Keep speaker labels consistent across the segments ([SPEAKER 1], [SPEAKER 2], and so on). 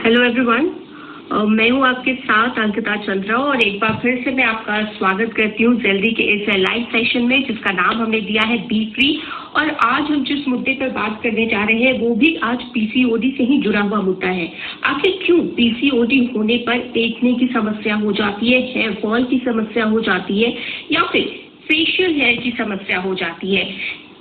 [SPEAKER 1] Hello everyone, मैं हूँ आपके साथ अंकिता चंद्रा और एक बार फिर से मैं आपका स्वागत करती हूँ जल्दी के इस लाइव सेशन में जिसका नाम हमने दिया है बी फ्री। और आज हम जिस मुद्दे पर बात करने जा रहे हैं वो भी आज पीसीओडी से ही जुड़ा हुआ मुद्दा है। आखिर क्यों पीसीओडी होने पर एक्ने की समस्या हो जाती है, हेयर फॉल की समस्या हो जाती है या फिर फेशियल हेयर की समस्या हो जाती है।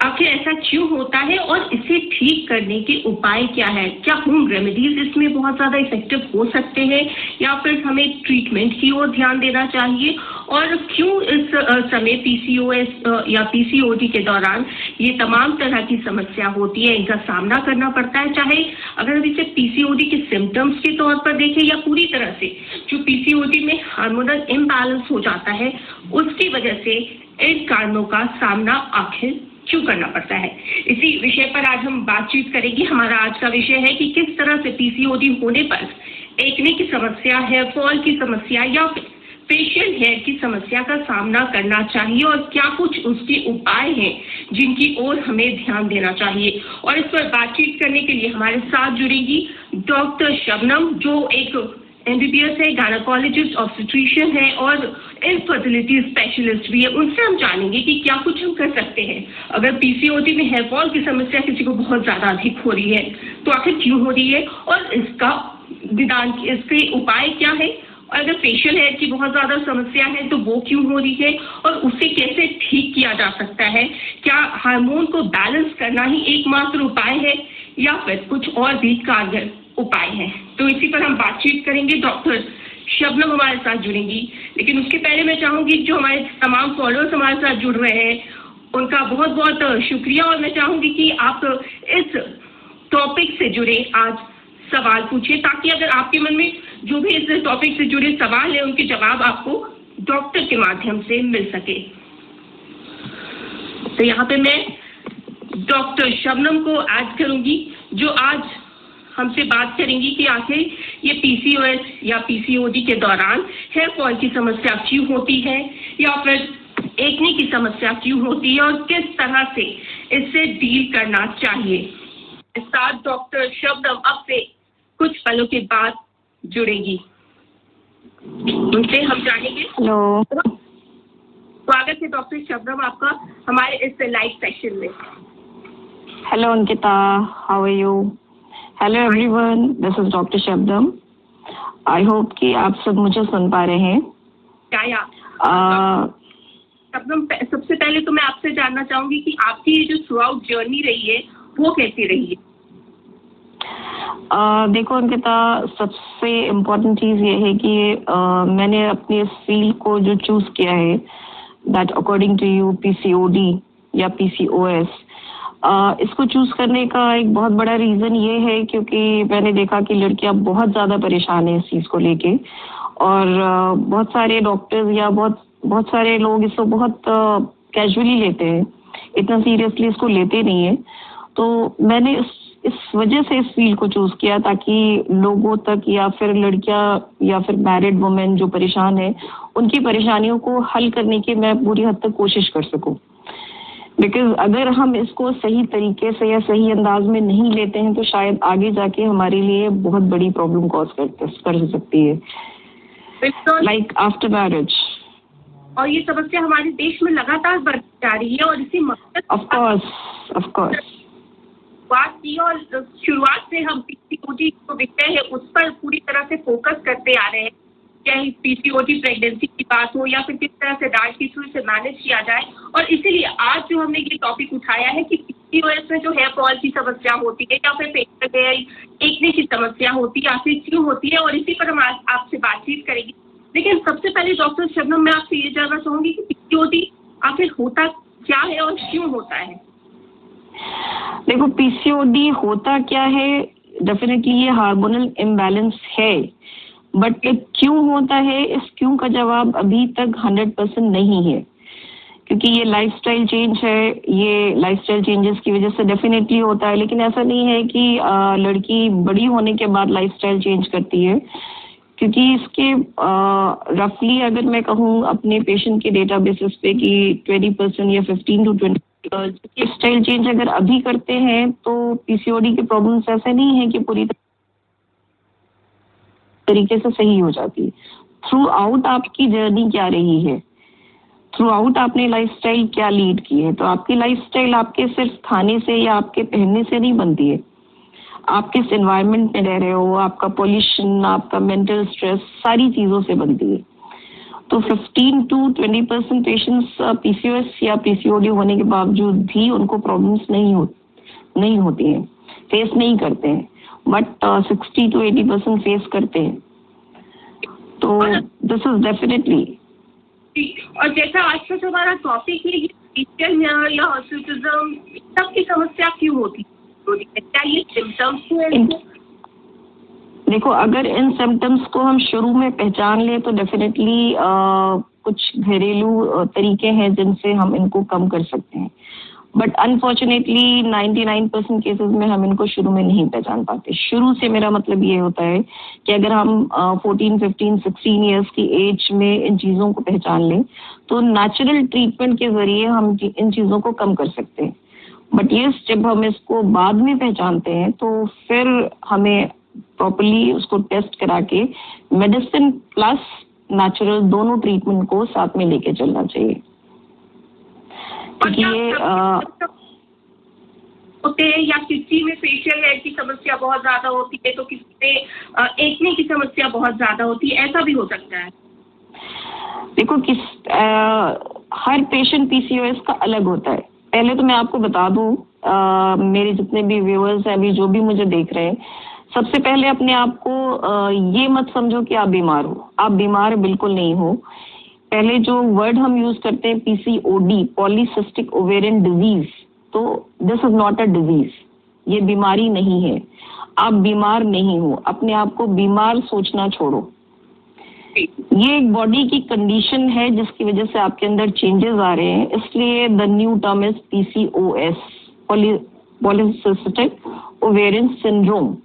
[SPEAKER 1] आखिर ऐसा क्यों होता है और इसे ठीक करने के उपाय क्या है? क्या होम रेमेडीज इसमें बहुत ज्यादा इफेक्टिव हो सकते हैं या फिर हमें ट्रीटमेंट की ओर ध्यान देना चाहिए? और क्यों इस समय पीसीओएस या पीसीओडी के दौरान ये तमाम तरह की समस्या होती है, इनका सामना करना पड़ता है, चाहे अगर हम इसे पीसीओडी के सिम्टम्स के तौर पर देखें या पूरी तरह से जो पीसीओडी में हार्मोनल इम्बैलेंस हो जाता है उसकी वजह से इन कारणों का सामना आखिर क्यों करना पड़ता है। इसी विषय पर आज हम बातचीत करेंगे। हमारा आज का विषय है कि किस तरह से पीसीओडी होने पर एक्ने की समस्या, हेयर फॉल की समस्या या फेशियल हेयर की समस्या का सामना करना चाहिए और क्या कुछ उसके उपाय हैं जिनकी ओर हमें ध्यान देना चाहिए। और इस पर बातचीत करने के लिए हमारे साथ जुड़ेगी डॉक्टर शबनम, जो एक एमबीबीएस है, गायनेकोलॉजिस्ट, ऑब्स्टेट्रिशियन है और इनफर्टिलिटी स्पेशलिस्ट भी है। उनसे हम जानेंगे कि क्या कुछ हम कर सकते हैं अगर पीसीओडी में हेयर फॉल की समस्या किसी को बहुत ज्यादा अधिक हो रही है तो आखिर क्यों हो रही है और इसका निदान, इसके उपाय क्या है। और अगर फेशियल हेयर की बहुत ज्यादा समस्या है तो वो क्यों हो रही है और उसे कैसे ठीक किया जा सकता है। क्या हार्मोन को बैलेंस करना ही एकमात्र उपाय है या फिर कुछ और भी कारगर उपाय हैं। तो इसी पर हम बातचीत करेंगे। डॉक्टर शबनम हमारे साथ जुड़ेंगी, लेकिन उसके पहले मैं चाहूंगी जो हमारे तमाम फॉलोअर्स हमारे साथ जुड़ रहे हैं उनका बहुत बहुत शुक्रिया। और मैं चाहूंगी कि आप इस टॉपिक से जुड़े आज सवाल पूछिए ताकि अगर आपके मन में जो भी इस टॉपिक से जुड़े सवाल है उनके जवाब आपको डॉक्टर के माध्यम से मिल सके। तो यहाँ पे मैं डॉक्टर शबनम को ऐड करूंगी जो आज हमसे बात करेंगी कि आखिर ये पीसीओएस या पीसीओडी के दौरान हेयर फॉल की समस्या क्यों होती है या फिर एक्ने की समस्या क्यों होती है और किस तरह से इससे डील करना चाहिए। इस साथ डॉक्टर शबनम अब से कुछ पलों के बाद जुड़ेगी, उनसे हम जानेंगे।
[SPEAKER 2] हेलो,
[SPEAKER 1] स्वागत है डॉक्टर शबनम आपका हमारे इस लाइव सेशन में।
[SPEAKER 2] Hello Ankita, how are you? Hello everyone, this is doctor Shabnam. I hope कि आप सब मुझे सुन पा रहे हैं।
[SPEAKER 1] शबनम, सबसे पहले तो मैं आपसे जानना चाहूंगी कि आपकी ये जो थ्रू आउट जर्नी रही है वो कैसी रही है।
[SPEAKER 2] देखो अंकिता, सबसे इम्पोर्टेंट चीज़ ये है कि मैंने अपने इस फील्ड को जो चूज किया है that according to you PCOD या पीसीओएस, इसको चूज करने का एक बहुत बड़ा रीज़न ये है क्योंकि मैंने देखा कि लड़कियां बहुत ज़्यादा परेशान हैं इस चीज़ को लेके और बहुत सारे डॉक्टर्स या बहुत सारे लोग इसको बहुत कैजुअली लेते हैं, इतना सीरियसली इसको लेते नहीं है। तो मैंने इस वजह से इस फील्ड को चूज किया ताकि लोगों तक या फिर लड़कियां या फिर मैरिड वुमेन जो परेशान है उनकी परेशानियों को हल करने की मैं पूरी हद तक कोशिश कर सकूं। बिकॉज अगर हम इसको सही तरीके से या सही अंदाज में नहीं लेते हैं तो शायद आगे जाके हमारे लिए बहुत बड़ी प्रॉब्लम कॉज कर सकती है, लाइक आफ्टर मैरिज।
[SPEAKER 1] और ये समस्या हमारे देश में लगातार बढ़ती जा रही है और इसी मकसद
[SPEAKER 2] ऑफ कोर्स
[SPEAKER 1] बात की और शुरुआत से हम पीसीओडी जो विषय है उस पर पूरी तरह से फोकस करते आ रहे हैं, चाहे पीसीओडी प्रेगनेंसी की बात हो या फिर किस तरह से डाइट की थ्रू से मैनेज किया जाए। और इसीलिए आज जो हमने ये टॉपिक उठाया है कि पीसीओएस में जो हेयर फॉल की समस्या होती है या फिर फेशियल हेयर एक्ने की समस्या होती है आखिर क्यों होती है और इसी पर हम आज आपसे बातचीत करेंगे। लेकिन सबसे पहले डॉक्टर शबनम, मैं आपसे ये जानना चाहूंगी कि पीसीओडी आखिर होता क्या है और क्यों होता है।
[SPEAKER 2] देखो, पीसीओडी होता क्या है, डेफिनेटली ये हार्मोनल इम्बैलेंस है, बट क्यों होता है, इस क्यों का जवाब अभी तक 100% नहीं है क्योंकि ये लाइफस्टाइल चेंज है। ये लाइफस्टाइल चेंजेस की वजह से डेफिनेटली होता है, लेकिन ऐसा नहीं है कि लड़की बड़ी होने के बाद लाइफस्टाइल चेंज करती है क्योंकि इसके रफली अगर मैं कहूँ अपने पेशेंट के डेटा बेसिस पे कि 20% या 15 to 20 लाइफस्टाइल चेंज अगर अभी करते हैं तो पीसीओडी के प्रॉब्लम्स ऐसे नहीं है कि पूरी तरीके से सही हो जाती है। थ्रू आउट आपकी जर्नी क्या रही है, थ्रू आउट आपने लाइफस्टाइल क्या लीड की है। तो आपकी लाइफस्टाइल आपके सिर्फ खाने से या आपके पहनने से नहीं बनती है, आप किस एनवायरनमेंट में रह रहे हो, आपका पोल्यूशन, आपका मेंटल स्ट्रेस, सारी चीजों से बनती है। तो 15 to 20% पेशेंट्स पीसीओएस या पीसीओडी होने के बावजूद भी उनको प्रॉब्लम्स नहीं होती हैं, फेस नहीं करते हैं, बट 60 to 80% फेस करते हैं। तो दिस इज डेफिनेटली।
[SPEAKER 1] और जैसा आज का हमारा टॉपिक है फेशियल हेयर या हिर्सुटिज्म, सब की समस्या क्यों होती है? क्या ये सिम्टम्स?
[SPEAKER 2] देखो, अगर इन सिम्टम्स को हम शुरू में पहचान लें तो डेफिनेटली कुछ घरेलू तरीके हैं जिनसे हम इनको कम कर सकते हैं, बट अनफॉर्चुनेटली 99% केसेस में हम इनको शुरू में नहीं पहचान पाते। शुरू से मेरा मतलब ये होता है कि अगर हम 14, 15, 16 ईयर्स की एज में इन चीज़ों को पहचान लें तो नेचुरल ट्रीटमेंट के जरिए हम इन चीज़ों को कम कर सकते हैं। बट ये जब हम इसको बाद में पहचानते हैं तो फिर हमें प्रॉपर्ली उसको टेस्ट करा के मेडिसिन प्लस नेचुरल दोनों ट्रीटमेंट को साथ में लेके चलना चाहिए। क्योंकि ये
[SPEAKER 1] होते हैं या किसी में फेशियल हेयर की समस्या बहुत ज्यादा होती है तो किसी में एक्ने की समस्या बहुत ज्यादा होती है, ऐसा भी हो सकता है।
[SPEAKER 2] देखो, हर पेशेंट पीसीओएस का अलग होता है। पहले तो मैं आपको बता दूं, मेरे जितने भी व्यूअर्स हैं अभी जो भी मुझे देख रहे हैं, सबसे पहले अपने आप को ये मत समझो कि आप बीमार हो। आप बीमार बिल्कुल नहीं हो। पहले जो वर्ड हम यूज करते हैं पीसीओडी, पॉलीसिस्टिक ओवेरियन डिजीज, तो this is not a disease, ये बीमारी नहीं है। आप बीमार नहीं हो, अपने आप को बीमार सोचना छोड़ो। ये एक बॉडी की कंडीशन है जिसकी वजह से आपके अंदर चेंजेस आ रहे हैं, इसलिए the new term is PCOS, polycystic ovarian syndrome.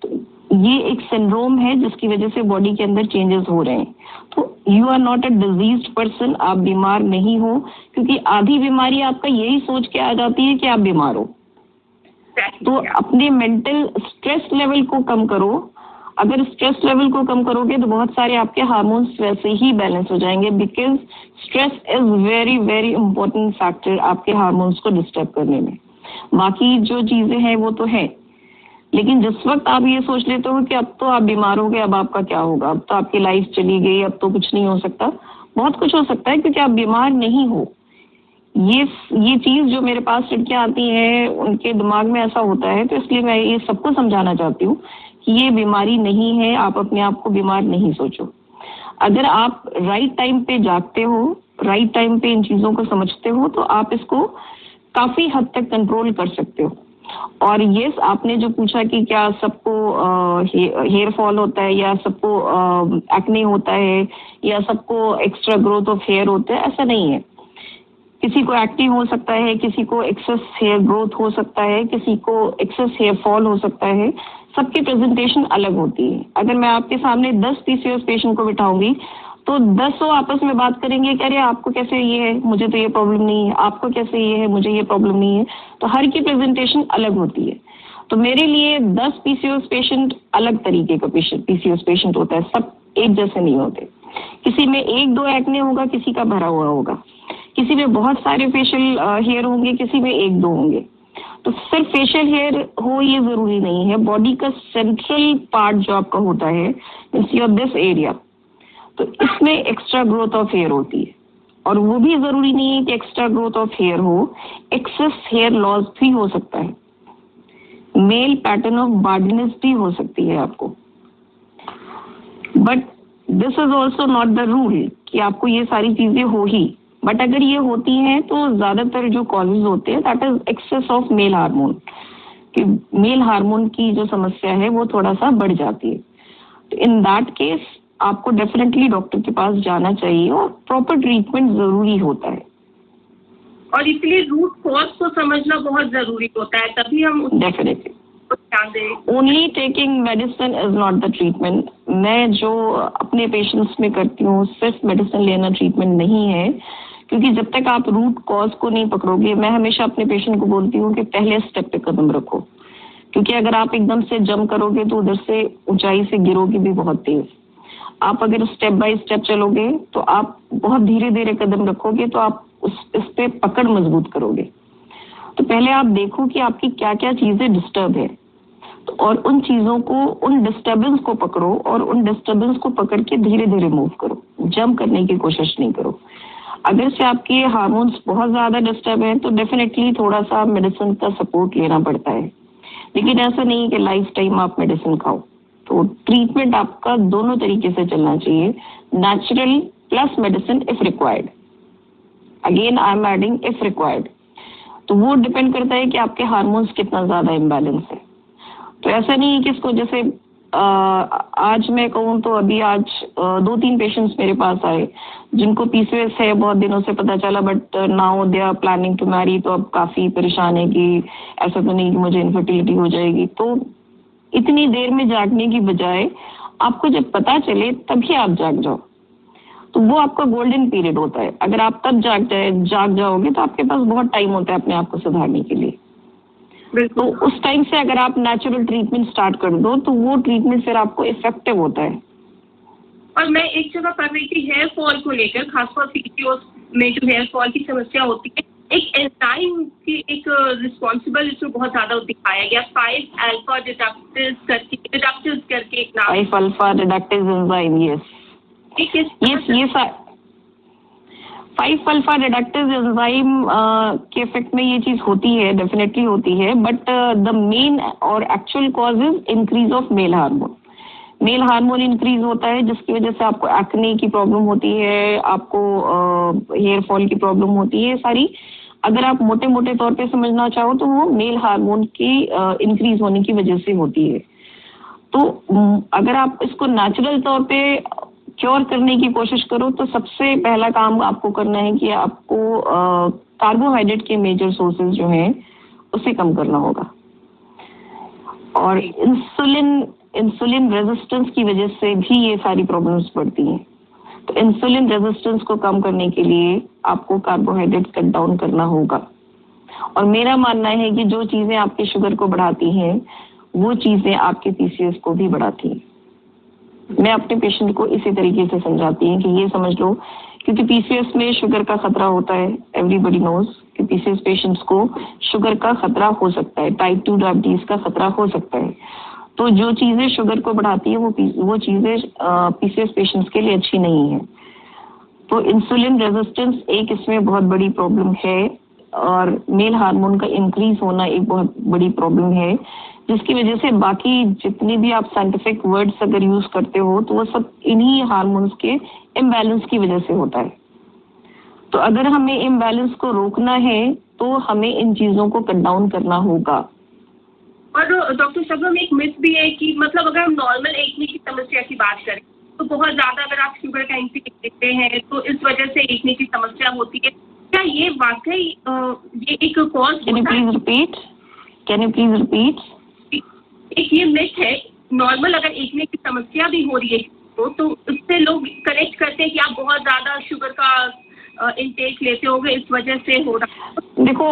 [SPEAKER 2] तो ये एक सिंड्रोम है जिसकी वजह से बॉडी के अंदर चेंजेस हो रहे हैं। तो you are not a diseased person, आप बीमार नहीं हो, क्योंकि आधी बीमारी आपका यही सोच के आ जाती है कि आप बीमार हो। तो अपने मेंटल स्ट्रेस लेवल को कम करो। अगर स्ट्रेस लेवल को कम करोगे तो बहुत सारे आपके हार्मोन्स वैसे ही बैलेंस हो जाएंगे, because stress is very very important factor आपके हार्मोन्स को डिस्टर्ब करने में। बाकी जो चीजें हैं वो तो है, लेकिन जिस वक्त आप ये सोच लेते हो कि अब तो आप बीमार हो गए, अब आपका क्या होगा, अब तो आपकी लाइफ चली गई, अब तो कुछ नहीं हो सकता, बहुत कुछ हो सकता है क्योंकि आप बीमार नहीं हो। ये चीज जो मेरे पास लड़कियां आती हैं उनके दिमाग में ऐसा होता है, तो इसलिए मैं ये सबको समझाना चाहती हूँ कि ये बीमारी नहीं है, आप अपने आप को बीमार नहीं सोचो। अगर आप राइट टाइम पे जागते हो, राइट टाइम पे इन चीजों को समझते हो, तो आप इसको काफी हद तक कंट्रोल कर सकते हो। और यस, आपने जो पूछा कि क्या सबको हेयर फॉल होता है या सबको एक्ने होता है या सबको एक्स्ट्रा ग्रोथ ऑफ हेयर होता है, ऐसा नहीं है। किसी को एक्ने हो सकता है, किसी को एक्सेस हेयर ग्रोथ हो सकता है, किसी को एक्सेस हेयर फॉल हो सकता है, सबकी प्रेजेंटेशन अलग होती है। अगर मैं आपके सामने 10 पीसीओएस पेशेंट को बिठाऊंगी तो 10 आपस में बात करेंगे कि अरे आपको कैसे ये है, मुझे तो ये प्रॉब्लम नहीं है, आपको कैसे ये है, मुझे ये प्रॉब्लम नहीं है। तो हर की प्रेजेंटेशन अलग होती है। तो मेरे लिए 10 पीसीओएस पेशेंट अलग तरीके का पीसीओएस पेशेंट होता है, सब एक जैसे नहीं होते। किसी में 1-2 एक्ने होगा, किसी का भरा हुआ होगा, किसी में बहुत सारे फेशियल हेयर होंगे, किसी में 1-2 होंगे। तो सिर्फ फेशियल हेयर हो ये जरूरी नहीं है। बॉडी का सेंट्रल पार्ट जो आपका होता है, मींस योर दिस एरिया, तो इसमें एक्स्ट्रा ग्रोथ ऑफ हेयर होती है। और वो भी जरूरी नहीं है कि एक्स्ट्रा ग्रोथ ऑफ हेयर हो, एक्सेस हेयर लॉस भी हो सकता है, मेल पैटर्न ऑफ बार्डनेस भी हो सकती है आपको। But this is also not the rule कि आपको ये सारी चीजें हो ही। बट अगर ये होती हैं तो ज्यादातर जो कॉजेज होते हैं that is excess of male hormone, कि मेल हार्मोन की जो समस्या है वो थोड़ा सा बढ़ जाती है। तो इन दैट केस आपको डेफिनेटली डॉक्टर के पास जाना चाहिए और प्रॉपर ट्रीटमेंट जरूरी होता है।
[SPEAKER 1] और इसलिए रूट कॉज को समझना बहुत जरूरी होता है, तभी हम
[SPEAKER 2] definitely only taking medicine is not the treatment. मैं जो अपने पेशेंट्स में करती हूँ, सिर्फ मेडिसिन लेना ट्रीटमेंट नहीं है, क्योंकि जब तक आप रूट कॉज को नहीं पकड़ोगे, मैं हमेशा अपने पेशेंट को बोलती हूँ कि पहले स्टेप पे कदम रखो। क्योंकि अगर आप एकदम से जंप करोगे तो उधर से ऊंचाई से गिरोगे भी बहुत तेज। आप अगर स्टेप बाय स्टेप चलोगे तो आप बहुत धीरे धीरे कदम रखोगे तो आप इस पे पकड़ मजबूत करोगे। तो पहले आप देखो कि आपकी क्या क्या चीजें डिस्टर्ब है, तो और उन चीजों को, उन डिस्टर्बेंस को पकड़ो और उन डिस्टर्बेंस को पकड़ के धीरे धीरे मूव करो, जंप करने की कोशिश नहीं करो। अगर से आपके हार्मोन्स बहुत ज्यादा डिस्टर्ब हैं तो डेफिनेटली थोड़ा सा मेडिसिन का सपोर्ट लेना पड़ता है, लेकिन ऐसा नहीं है कि लाइफ टाइम आप मेडिसिन खाओ। तो ट्रीटमेंट आपका दोनों तरीके से चलना चाहिए, natural plus medicine if required. Again I am adding if required. तो वो डिपेंड करता है कि आपके हार्मोन्स कितना ज्यादा इम्बैलेंस है। तो ऐसा नहीं है कि इसको जैसे आज मैं कहूँ तो अभी आज 2-3 पेशेंट्स मेरे पास आए जिनको पीसीओएस है, बहुत दिनों से पता चला, but now they are planning to marry. तो अब काफी परेशान है कि ऐसा तो नहीं कि मुझे इनफर्टिलिटी हो जाएगी। तो इतनी देर में जागने की बजाय आपको जब पता चले तभी आप जाग जाओ, तो वो आपका गोल्डन पीरियड होता है। अगर आप तब जाग जाओगे तो आपके पास बहुत टाइम होता है अपने आप को सुधारने के लिए। तो उस टाइम से अगर आप नेचुरल ट्रीटमेंट स्टार्ट कर दो तो वो ट्रीटमेंट फिर आपको इफेक्टिव होता है।
[SPEAKER 1] और मैं एक जगह पढ़ रही थी हेयर फॉल को लेकर, खासतौर पीसीओएस में जो हेयर फॉल की समस्या होती है, एक एंजाइम की एक रिस्पॉन्सिबल इसमें बहुत ज्यादा दिखाया गया, 5-अल्फा रिडक्टेज करके एक नाम,
[SPEAKER 2] five alpha reductase enzyme. Yes five alpha reductase enzyme के इफेक्ट में ये चीज होती है, डेफिनेटली होती है, बट द मेन और actual cause is increase of male hormone. Male hormone increase होता है जिसकी वजह से आपको एक्ने की प्रॉब्लम होती है, आपको हेयर फॉल की प्रॉब्लम होती है। सारी अगर आप मोटे मोटे तौर पे समझना चाहो तो वो मेल हार्मोन की इंक्रीज होने की वजह से होती है। तो अगर आप इसको नेचुरल तौर पे क्योर करने की कोशिश करो तो सबसे पहला काम आपको करना है कि आपको कार्बोहाइड्रेट के मेजर सोर्सेज जो हैं उसे कम करना होगा। और इंसुलिन रेजिस्टेंस की वजह से भी ये सारी प्रॉब्लम्स बढ़ती हैं। तो इंसुलिन रेजिस्टेंस को कम करने के लिए आपको कार्बोहाइड्रेट कट डाउन करना होगा। और मेरा मानना है कि जो चीजें आपके शुगर को बढ़ाती हैं वो चीजें आपके पीसीओएस को भी बढ़ाती हैं। मैं अपने पेशेंट को इसी तरीके से समझाती हूँ कि ये समझ लो, क्योंकि पीसीओएस में शुगर का खतरा होता है। एवरीबडी नोज कि पीसीओएस पेशेंट्स को शुगर का खतरा हो सकता है, टाइप 2 डायबिटीज का खतरा हो सकता है। तो जो चीजें शुगर को बढ़ाती है वो चीजें पीसीओएस पेशेंट्स के लिए अच्छी नहीं है। तो इंसुलिन रेजिस्टेंस एक इसमें बहुत बड़ी प्रॉब्लम है, और मेल हार्मोन का इंक्रीज होना एक बहुत बड़ी प्रॉब्लम है, जिसकी वजह से बाकी जितने भी आप साइंटिफिक वर्ड्स अगर यूज करते हो तो वो सब इन्हीं हार्मोन्स के इम्बैलेंस की वजह से होता है। तो अगर हमें इम्बैलेंस को रोकना है तो हमें इन चीजों को कट डाउन करना होगा।
[SPEAKER 1] और डॉक्टर शबनम, एक मिथ भी है कि मतलब अगर हम नॉर्मल एक्ने की समस्या की बात करें तो बहुत ज्यादा अगर आप शुगर का इंटेक लेते हैं तो इस वजह से एक्ने की समस्या होती है। क्या ये वाकई ये एक cause?
[SPEAKER 2] Can you please repeat?
[SPEAKER 1] एक ये मिथ है, नॉर्मल अगर एक्ने की समस्या भी हो रही है तो उससे लोग कनेक्ट करते हैं कि आप बहुत ज्यादा शुगर का इंटेक लेते होंगे, इस वजह से हो रहा है।
[SPEAKER 2] देखो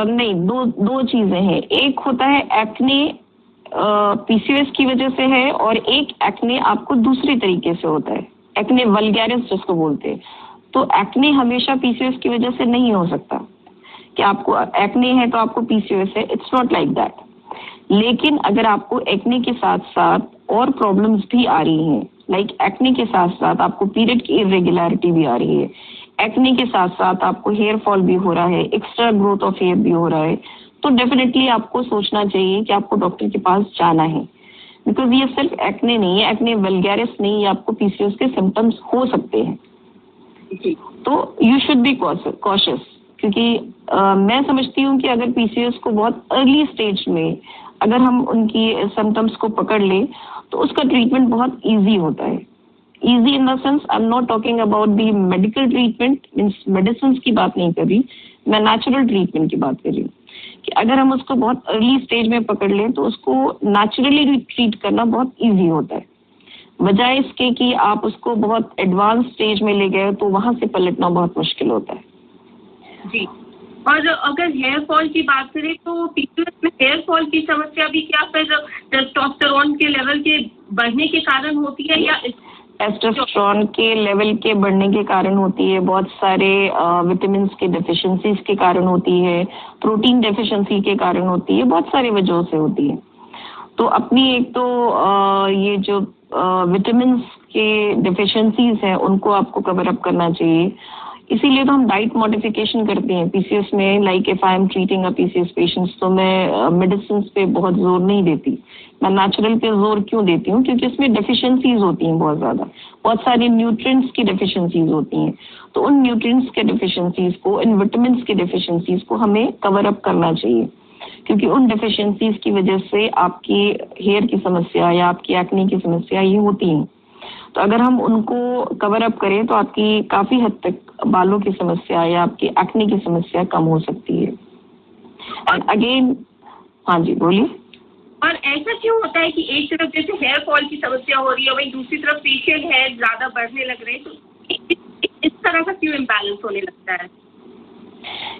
[SPEAKER 2] नहीं, दो चीजें हैं। एक होता है एक्ने पीसीओएस की वजह से है, और एक एक्ने आपको दूसरी तरीके से होता है, एक्ने वल्गैरिस जिसको बोलते हैं। तो एक्ने हमेशा पीसीओएस की वजह से नहीं हो सकता कि आपको एक्ने है तो आपको पीसीओएस है, इट्स नॉट लाइक दैट। लेकिन अगर आपको एक्ने के साथ साथ और प्रॉब्लम्स भी आ रही हैं, लाइक एक्ने के साथ साथ आपको पीरियड की इरेगुलरिटी भी आ रही है, एक्ने के साथ साथ आपको हेयर फॉल भी हो रहा है, एक्स्ट्रा ग्रोथ ऑफ हेयर भी हो रहा है, तो डेफिनेटली आपको सोचना चाहिए कि आपको डॉक्टर के पास जाना है। बिकॉज ये सिर्फ एक्ने नहीं है, एक्ने वल्गैरिस नहीं है, आपको पीसीओएस के सिम्टम्स हो सकते हैं। तो यू शुड बी कॉशियस, क्योंकि मैं समझती हूँ कि अगर पीसीओएस को बहुत अर्ली स्टेज में अगर हम उनकी सिम्टम्स को पकड़ ले तो उसका ट्रीटमेंट बहुत इजी होता है। Easy in the sense, I am not talking about the medical treatment, means medicine की बात नहीं कर रही, मैं नेचुरल ट्रीटमेंट की बात कर रही हूँ कि अगर हम उसको बहुत अर्ली स्टेज में पकड़ लें तो उसको नेचुरली ट्रीट करना बहुत इजी होता है, बजाय इसके कि आप उसको बहुत एडवांस स्टेज में ले गए तो वहां से पलटना बहुत मुश्किल होता है।
[SPEAKER 1] जी। और अगर हेयर फॉल की बात करें तो पीसीओएस में हेयर फॉल की समस्या भी क्या फिर टेस्टोस्टेरोन के लेवल के बढ़ने के कारण होती है या
[SPEAKER 2] टेस्टोस्टेरोन के लेवल के बढ़ने के कारण होती है, बहुत सारे विटामिन के डेफिशिएंसीज के कारण होती है, प्रोटीन डेफिशिएंसी के कारण होती है, बहुत सारी वजहों से होती है। तो अपनी एक तो ये जो विटामिन के डेफिशिएंसीज हैं उनको आपको कवर अप करना चाहिए। इसीलिए तो हम डाइट मॉडिफिकेशन करते हैं पीसीएस में। Like if I am treating a PCS patients तो मैं मेडिसिन पे बहुत जोर नहीं देती, मैं नेचुरल पे जोर क्यों देती हूँ, क्योंकि इसमें डेफिशिएंसीज होती हैं बहुत ज़्यादा, बहुत सारी न्यूट्रिएंट्स की डेफिशिएंसीज होती हैं। तो उन न्यूट्रिएंट्स के डेफिशिएंसीज को, इन विटामिन के डेफिशिएंसीज को हमें कवर अप करना चाहिए, क्योंकि उन डेफिशिएंसीज की वजह से आपकी हेयर की समस्या या आपकी एक्ने की समस्या ये होती है। तो अगर हम उनको कवर अप करें तो आपकी काफी हद तक बालों की समस्या या आपकी एक्ने की समस्या कम हो सकती है। एंड अगेन, हाँ जी बोलिए।
[SPEAKER 1] और ऐसा क्यों होता है कि एक तरफ जैसे हेयर फॉल की समस्या हो रही है, वहीं दूसरी तरफ फेशियल हेयर ज्यादा बढ़ने लग रहे हैं, तो इस तरह का क्यों इम्बैलेंस होने लगता है?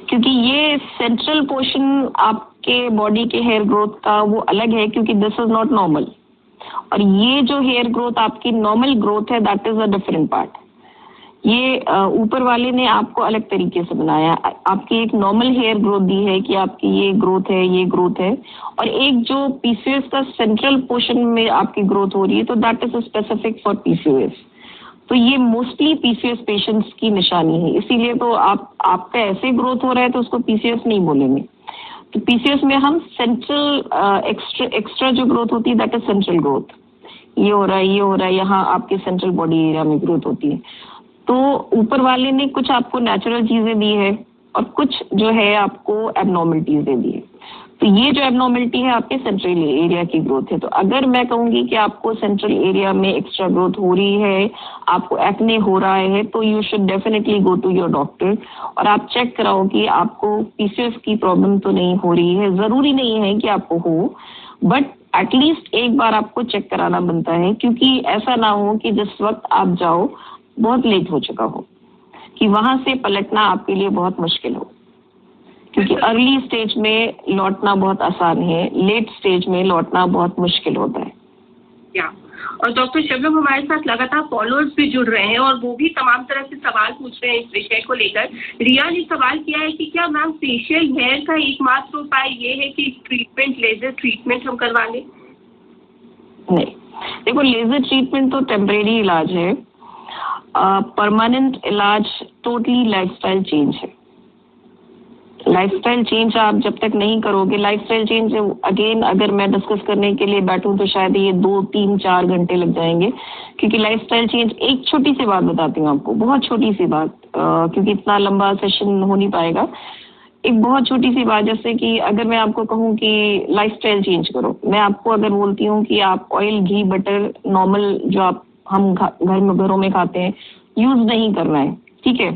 [SPEAKER 2] क्योंकि ये सेंट्रल पोर्शन आपके बॉडी के हेयर ग्रोथ का वो अलग है, क्योंकि दिस इज नॉट नॉर्मल। और ये जो हेयर ग्रोथ आपकी नॉर्मल ग्रोथ है, that is a different part. ये ऊपर वाले ने आपको अलग तरीके से बनाया, आपकी एक नॉर्मल हेयर ग्रोथ दी है कि आपकी ये ग्रोथ है, ये ग्रोथ है, और एक जो पीसीओएस का सेंट्रल पोर्शन में आपकी ग्रोथ हो रही है, तो that is specific for PCOS. तो ये मोस्टली पीसीओएस पेशेंट्स की निशानी है। इसीलिए तो आपका ऐसे ग्रोथ हो रहा है तो उसको पीसीओएस नहीं बोलेंगे। तो पीसीओएस में हम सेंट्रल एक्स्ट्रा जो ग्रोथ होती है, दैट इज सेंट्रल ग्रोथ। ये हो रहा है, ये हो रहा है, यहाँ आपके सेंट्रल बॉडी एरिया में ग्रोथ होती है। तो ऊपर वाले ने कुछ आपको नेचुरल चीजें दी है और कुछ जो है आपको एबनॉर्मल चीजें दी है। तो ये जो एबनॉर्मलिटी है आपके सेंट्रल एरिया की ग्रोथ है। तो अगर मैं कहूंगी कि आपको सेंट्रल एरिया में एक्स्ट्रा ग्रोथ हो रही है, आपको एक्ने हो रहा है, तो you should definitely go to your doctor और आप चेक कराओ कि आपको पीसीओएस की प्रॉब्लम तो नहीं हो रही है। जरूरी नहीं है कि आपको हो, बट एटलीस्ट एक बार आपको चेक कराना बनता है, क्योंकि ऐसा ना हो कि जिस वक्त आप जाओ बहुत लेट हो चुका हो, कि वहां से पलटना आपके लिए बहुत मुश्किल हो। क्योंकि अर्ली स्टेज में लौटना बहुत आसान है, लेट स्टेज में लौटना बहुत मुश्किल होता है।
[SPEAKER 1] या और डॉक्टर शबनम हमारे साथ लगातार फॉलोअर्स भी जुड़ रहे हैं और वो भी तमाम तरह से सवाल पूछ रहे हैं इस विषय को लेकर। रिया ने सवाल किया है कि क्या मैम फेशियल हेयर का एकमात्र उपाय ये है कि ट्रीटमेंट, लेजर ट्रीटमेंट हम करवा लें?
[SPEAKER 2] नहीं, देखो लेजर ट्रीटमेंट तो टेम्परेरी इलाज है, परमानेंट इलाज टोटली लाइफस्टाइल चेंज है। लाइफस्टाइल चेंज आप जब तक नहीं करोगे, लाइफस्टाइल चेंज अगेन अगर मैं डिस्कस करने के लिए बैठूं तो शायद ये 2-3-4 घंटे लग जाएंगे, क्योंकि लाइफस्टाइल चेंज, एक छोटी सी बात बताती हूँ आपको, बहुत छोटी सी बात, क्योंकि इतना लंबा सेशन हो नहीं पाएगा। एक बहुत छोटी सी बात, जैसे कि अगर मैं आपको कहूँ कि लाइफस्टाइल चेंज करो, मैं आपको अगर बोलती हूँ कि आप ऑयल, घी, बटर नॉर्मल जो आप हम घर में घरों में खाते हैं यूज नहीं करना है, ठीक है,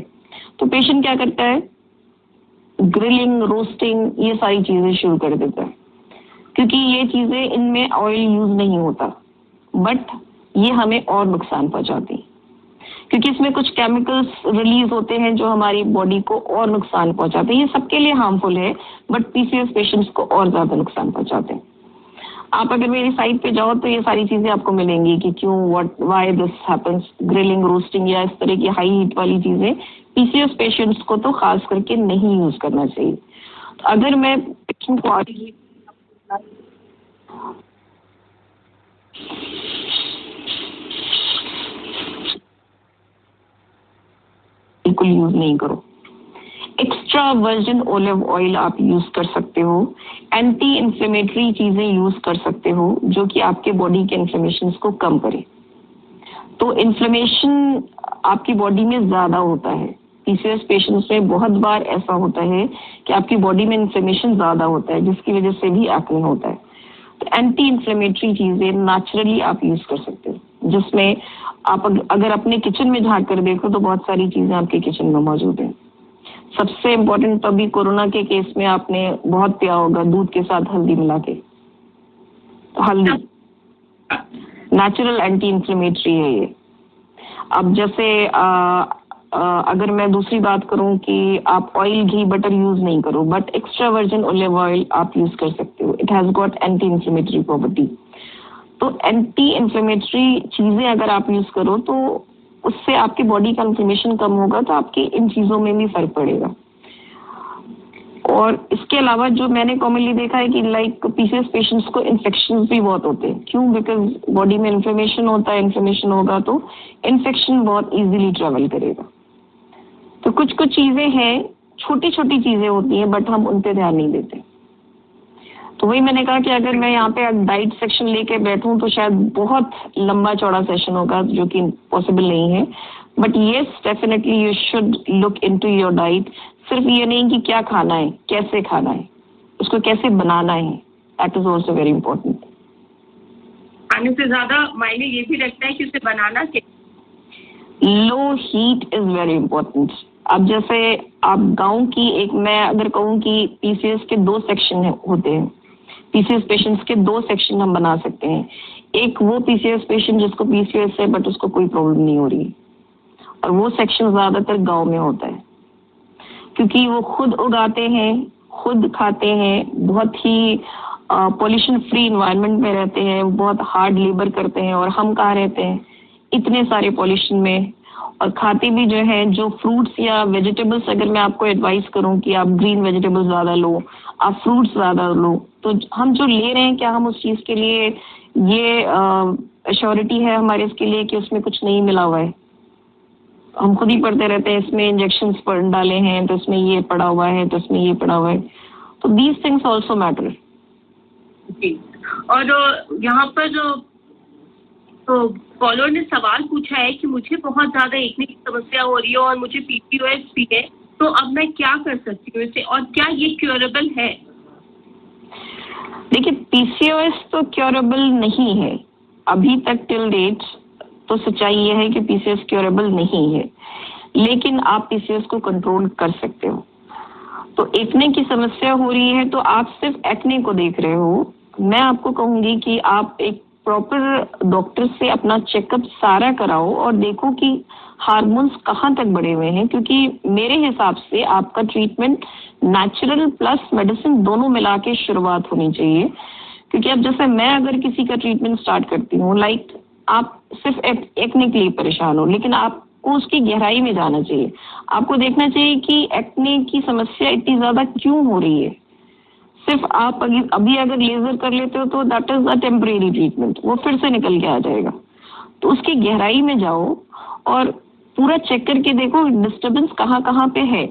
[SPEAKER 2] तो पेशेंट क्या करता है, ग्रिलिंग, रोस्टिंग, ये सारी चीजें शुरू कर देता है, क्योंकि ये चीजें, इनमें ऑयल यूज नहीं होता, बट ये हमें और नुकसान पहुंचाती है, क्योंकि इसमें कुछ केमिकल्स रिलीज होते हैं जो हमारी बॉडी को और नुकसान पहुंचाते हैं। ये सबके लिए हार्मफुल है, बट पीसीओएस पेशेंट्स को और ज्यादा नुकसान पहुंचाते हैं। आप अगर मेरी साइट पे जाओ तो ये सारी चीजें आपको मिलेंगी कि क्यों, why this happens, grilling, roasting या इस तरह की हाई हीट वाली चीजें पीसीओएस पेशेंट्स को तो खास करके नहीं यूज करना चाहिए। तो अगर मैं पेशेंट को बिल्कुल यूज नहीं करो। एक्स्ट्रा वर्जिन ओलिव ऑयल आप यूज कर सकते हो, एंटी इन्फ्लेमेटरी चीजें यूज कर सकते हो जो कि आपके बॉडी के इन्फ्लेमेशन को कम करे। तो इन्फ्लेमेशन आपकी बॉडी में ज्यादा होता है, पीसीओएस पेशेंट्स में बहुत बार ऐसा होता है कि आपकी बॉडी में इन्फ्लेमेशन ज्यादा होता है, जिसकी वजह से भी एक्ने होता है। तो एंटी इन्फ्लेमेटरी चीजें नेचुरली आप यूज कर सकते हो, जिसमें आप अगर अपने किचन में झांक कर देखो तो बहुत सारी चीजें आपके किचन में मौजूद हैं। सबसे इम्पोर्टेंट तो अभी कोरोना के केस में आपने बहुत पिया होगा दूध के साथ हल्दी मिला के, तो हल्दी नेचुरल एंटी इन्फ्लेमेटरी है ये। अब जैसे अगर मैं दूसरी बात करूं कि आप ऑयल, घी, बटर यूज नहीं करो, but extra virgin olive oil आप यूज कर सकते हो। It has got anti inflammatory property. तो एंटी इन्फ्लेमेटरी चीजें अगर आप यूज करो तो उससे आपकी बॉडी का इन्फ्लेमेशन कम होगा, तो आपके इन चीजों में भी फर्क पड़ेगा। और इसके अलावा जो मैंने कॉमनली देखा है कि लाइक पीसीओएस पेशेंट्स को इन्फेक्शन भी बहुत होते हैं। क्यों? बिकॉज बॉडी में इन्फ्लेमेशन होता है, इन्फ्लेमेशन होगा तो इन्फेक्शन बहुत इजीली ट्रेवल करेगा। तो कुछ कुछ चीजें हैं, छोटी छोटी चीजें होती हैं, बट हम उन पे ध्यान नहीं देते। तो वही मैंने कहा कि अगर मैं यहाँ पे डाइट सेक्शन लेके बैठूं तो शायद बहुत लंबा चौड़ा सेशन होगा, जो कि पॉसिबल नहीं है। But yes, definitely you should look into your diet. सिर्फ ये नहीं कि क्या खाना है, कैसे खाना है, उसको कैसे बनाना है, that is also very important.
[SPEAKER 1] खाने से ज्यादा मायने ये भी रखता है कि उसे बनाना कैसे।
[SPEAKER 2] Low heat is very important. अब जैसे आप गांव की एक, मैं अगर कहूँ कि पीसीएस के 2 सेक्शन होते हैं, पीसीएस पेशेंट्स के 2 सेक्शन हम बना सकते हैं। एक वो पीसीएस पेशेंट जिसको पीसीएस है बट उसको कोई प्रॉब्लम नहीं हो रही, और वो सेक्शन ज्यादातर गांव में होता है, क्योंकि वो खुद उगाते हैं, खुद खाते हैं, बहुत ही पॉल्यूशन फ्री इन्वायरमेंट में रहते हैं, बहुत हार्ड लेबर करते हैं। और हम कहाँ रहते हैं? इतने सारे पॉल्यूशन में, और खाते भी जो है, जो फ्रूट्स या वेजिटेबल्स, अगर मैं आपको एडवाइस करूं कि आप ग्रीन वेजिटेबल्स ज्यादा लो, आप फ्रूट्स ज्यादा लो, तो हम जो ले रहे हैं, क्या हम उस चीज के लिए ये अश्योरिटी है हमारे इसके लिए कि उसमें कुछ नहीं मिला हुआ है? हम खुद ही पढ़ते रहते हैं इसमें इंजेक्शंस पर डाले हैं, तो इसमें ये पड़ा हुआ है, तो इसमें ये पड़ा हुआ है। तो दीज थिंग्स ऑल्सो मैटर।
[SPEAKER 1] जी, और यहाँ पर तो फॉलोअर ने सवाल पूछा है कि मुझे बहुत ज्यादा एक्ने की समस्या हो रही है और मुझे पीसीओएस भी है, तो अब मैं क्या कर सकती हूँ इसे, और क्या ये क्योरेबल है?
[SPEAKER 2] देखिए, पीसीओएस तो क्योरेबल नहीं है अभी तक टिल डेट। तो सच्चाई ये है कि पीसीओएस क्योरेबल नहीं है, लेकिन आप पीसीओएस को कंट्रोल कर सकते हो। तो एक्ने की समस्या हो रही है तो आप सिर्फ एक्ने को देख रहे हो, मैं आपको कहूंगी कि आप एक प्रॉपर डॉक्टर से अपना चेकअप सारा कराओ और देखो कि हार्मोन्स कहाँ तक बढ़े हुए हैं, क्योंकि मेरे हिसाब से आपका ट्रीटमेंट नेचुरल प्लस मेडिसिन दोनों मिला के शुरुआत होनी चाहिए। क्योंकि अब जैसे मैं अगर किसी का ट्रीटमेंट स्टार्ट करती हूँ, लाइक आप सिर्फ एक्ने के लिए परेशान हो, लेकिन आपको उसकी गहराई में जाना चाहिए। आपको देखना चाहिए कि एक्ने की समस्या इतनी ज्यादा क्यों हो रही है। सिर्फ आप अभी अगर लेजर कर लेते हो तो that is a temporary treatment, वो फिर से निकल के आ जाएगा। तो उसकी गहराई में जाओ और पूरा चेक करके देखो डिस्टर्बेंस कहाँ कहाँ पे है,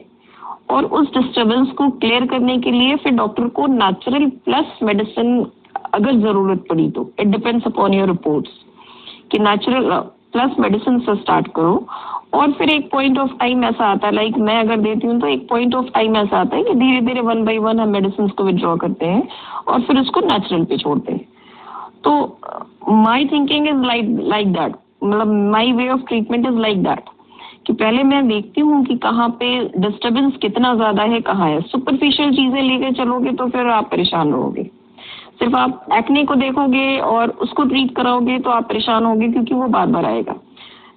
[SPEAKER 2] और उस डिस्टर्बेंस को क्लियर करने के लिए फिर डॉक्टर को नेचुरल प्लस मेडिसिन अगर जरूरत पड़ी तो, it depends upon your reports, कि नेचुरल प्लस मेडिसिन से स्टार्ट करो। और फिर एक पॉइंट ऑफ टाइम ऐसा आता है, लाइक मैं अगर देती हूँ तो एक पॉइंट ऑफ टाइम ऐसा आता है कि धीरे धीरे 1 by 1 हम मेडिसिन को विड्रॉ करते हैं और फिर उसको नेचुरल पे छोड़ते हैं। तो my thinking is like that, मतलब my way of treatment is like that, कि पहले मैं देखती हूँ कि कहाँ पे डिस्टर्बेंस कितना ज्यादा है, कहाँ है। सुपरफिशियल चीजें लेके चलोगे तो फिर आप परेशान रहोगे। सिर्फ आप एक्ने को देखोगे और उसको ट्रीट कराओगे तो आप परेशान होगे, क्योंकि वो बार बार आएगा।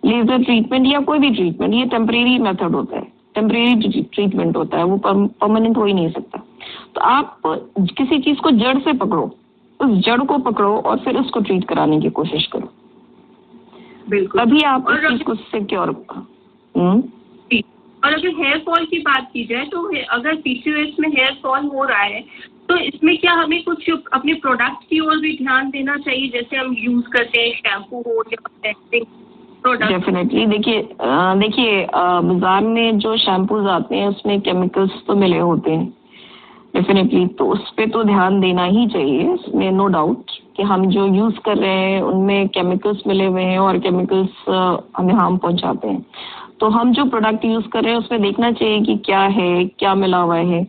[SPEAKER 2] लेजर ट्रीटमेंट या कोई भी ट्रीटमेंट ये टेम्परेरी मेथड होता है, टेम्परेरी ट्रीटमेंट होता है, वो परमानेंट हो ही नहीं सकता। तो आप किसी चीज को जड़ से पकड़ो, उस जड़ को पकड़ो और फिर उसको ट्रीट कराने की कोशिश करो,
[SPEAKER 1] बिल्कुल।
[SPEAKER 2] तभी आप उस चीज को सिक्योर।
[SPEAKER 1] और अगर हेयर फॉल की बात की जाए तो अगर पीसीओएस में हेयर फॉल हो रहा है तो इसमें क्या हमें कुछ अपने प्रोडक्ट की ओर भी ध्यान देना चाहिए, जैसे हम यूज करते हैं शैम्पू हो या टेस्टिंग प्रोडक्ट?
[SPEAKER 2] डेफिनेटली। देखिए बाजार में जो शैम्पूज आते हैं उसमें केमिकल्स तो मिले होते हैं डेफिनेटली, तो उस पे तो ध्यान देना ही चाहिए, इसमें नो डाउट कि हम जो यूज कर रहे हैं उनमें केमिकल्स मिले हुए हैं और केमिकल्स हमें हार्म पहुंचाते हैं। तो हम जो प्रोडक्ट यूज कर रहे हैं उसमें देखना चाहिए कि क्या है, क्या मिला हुआ है।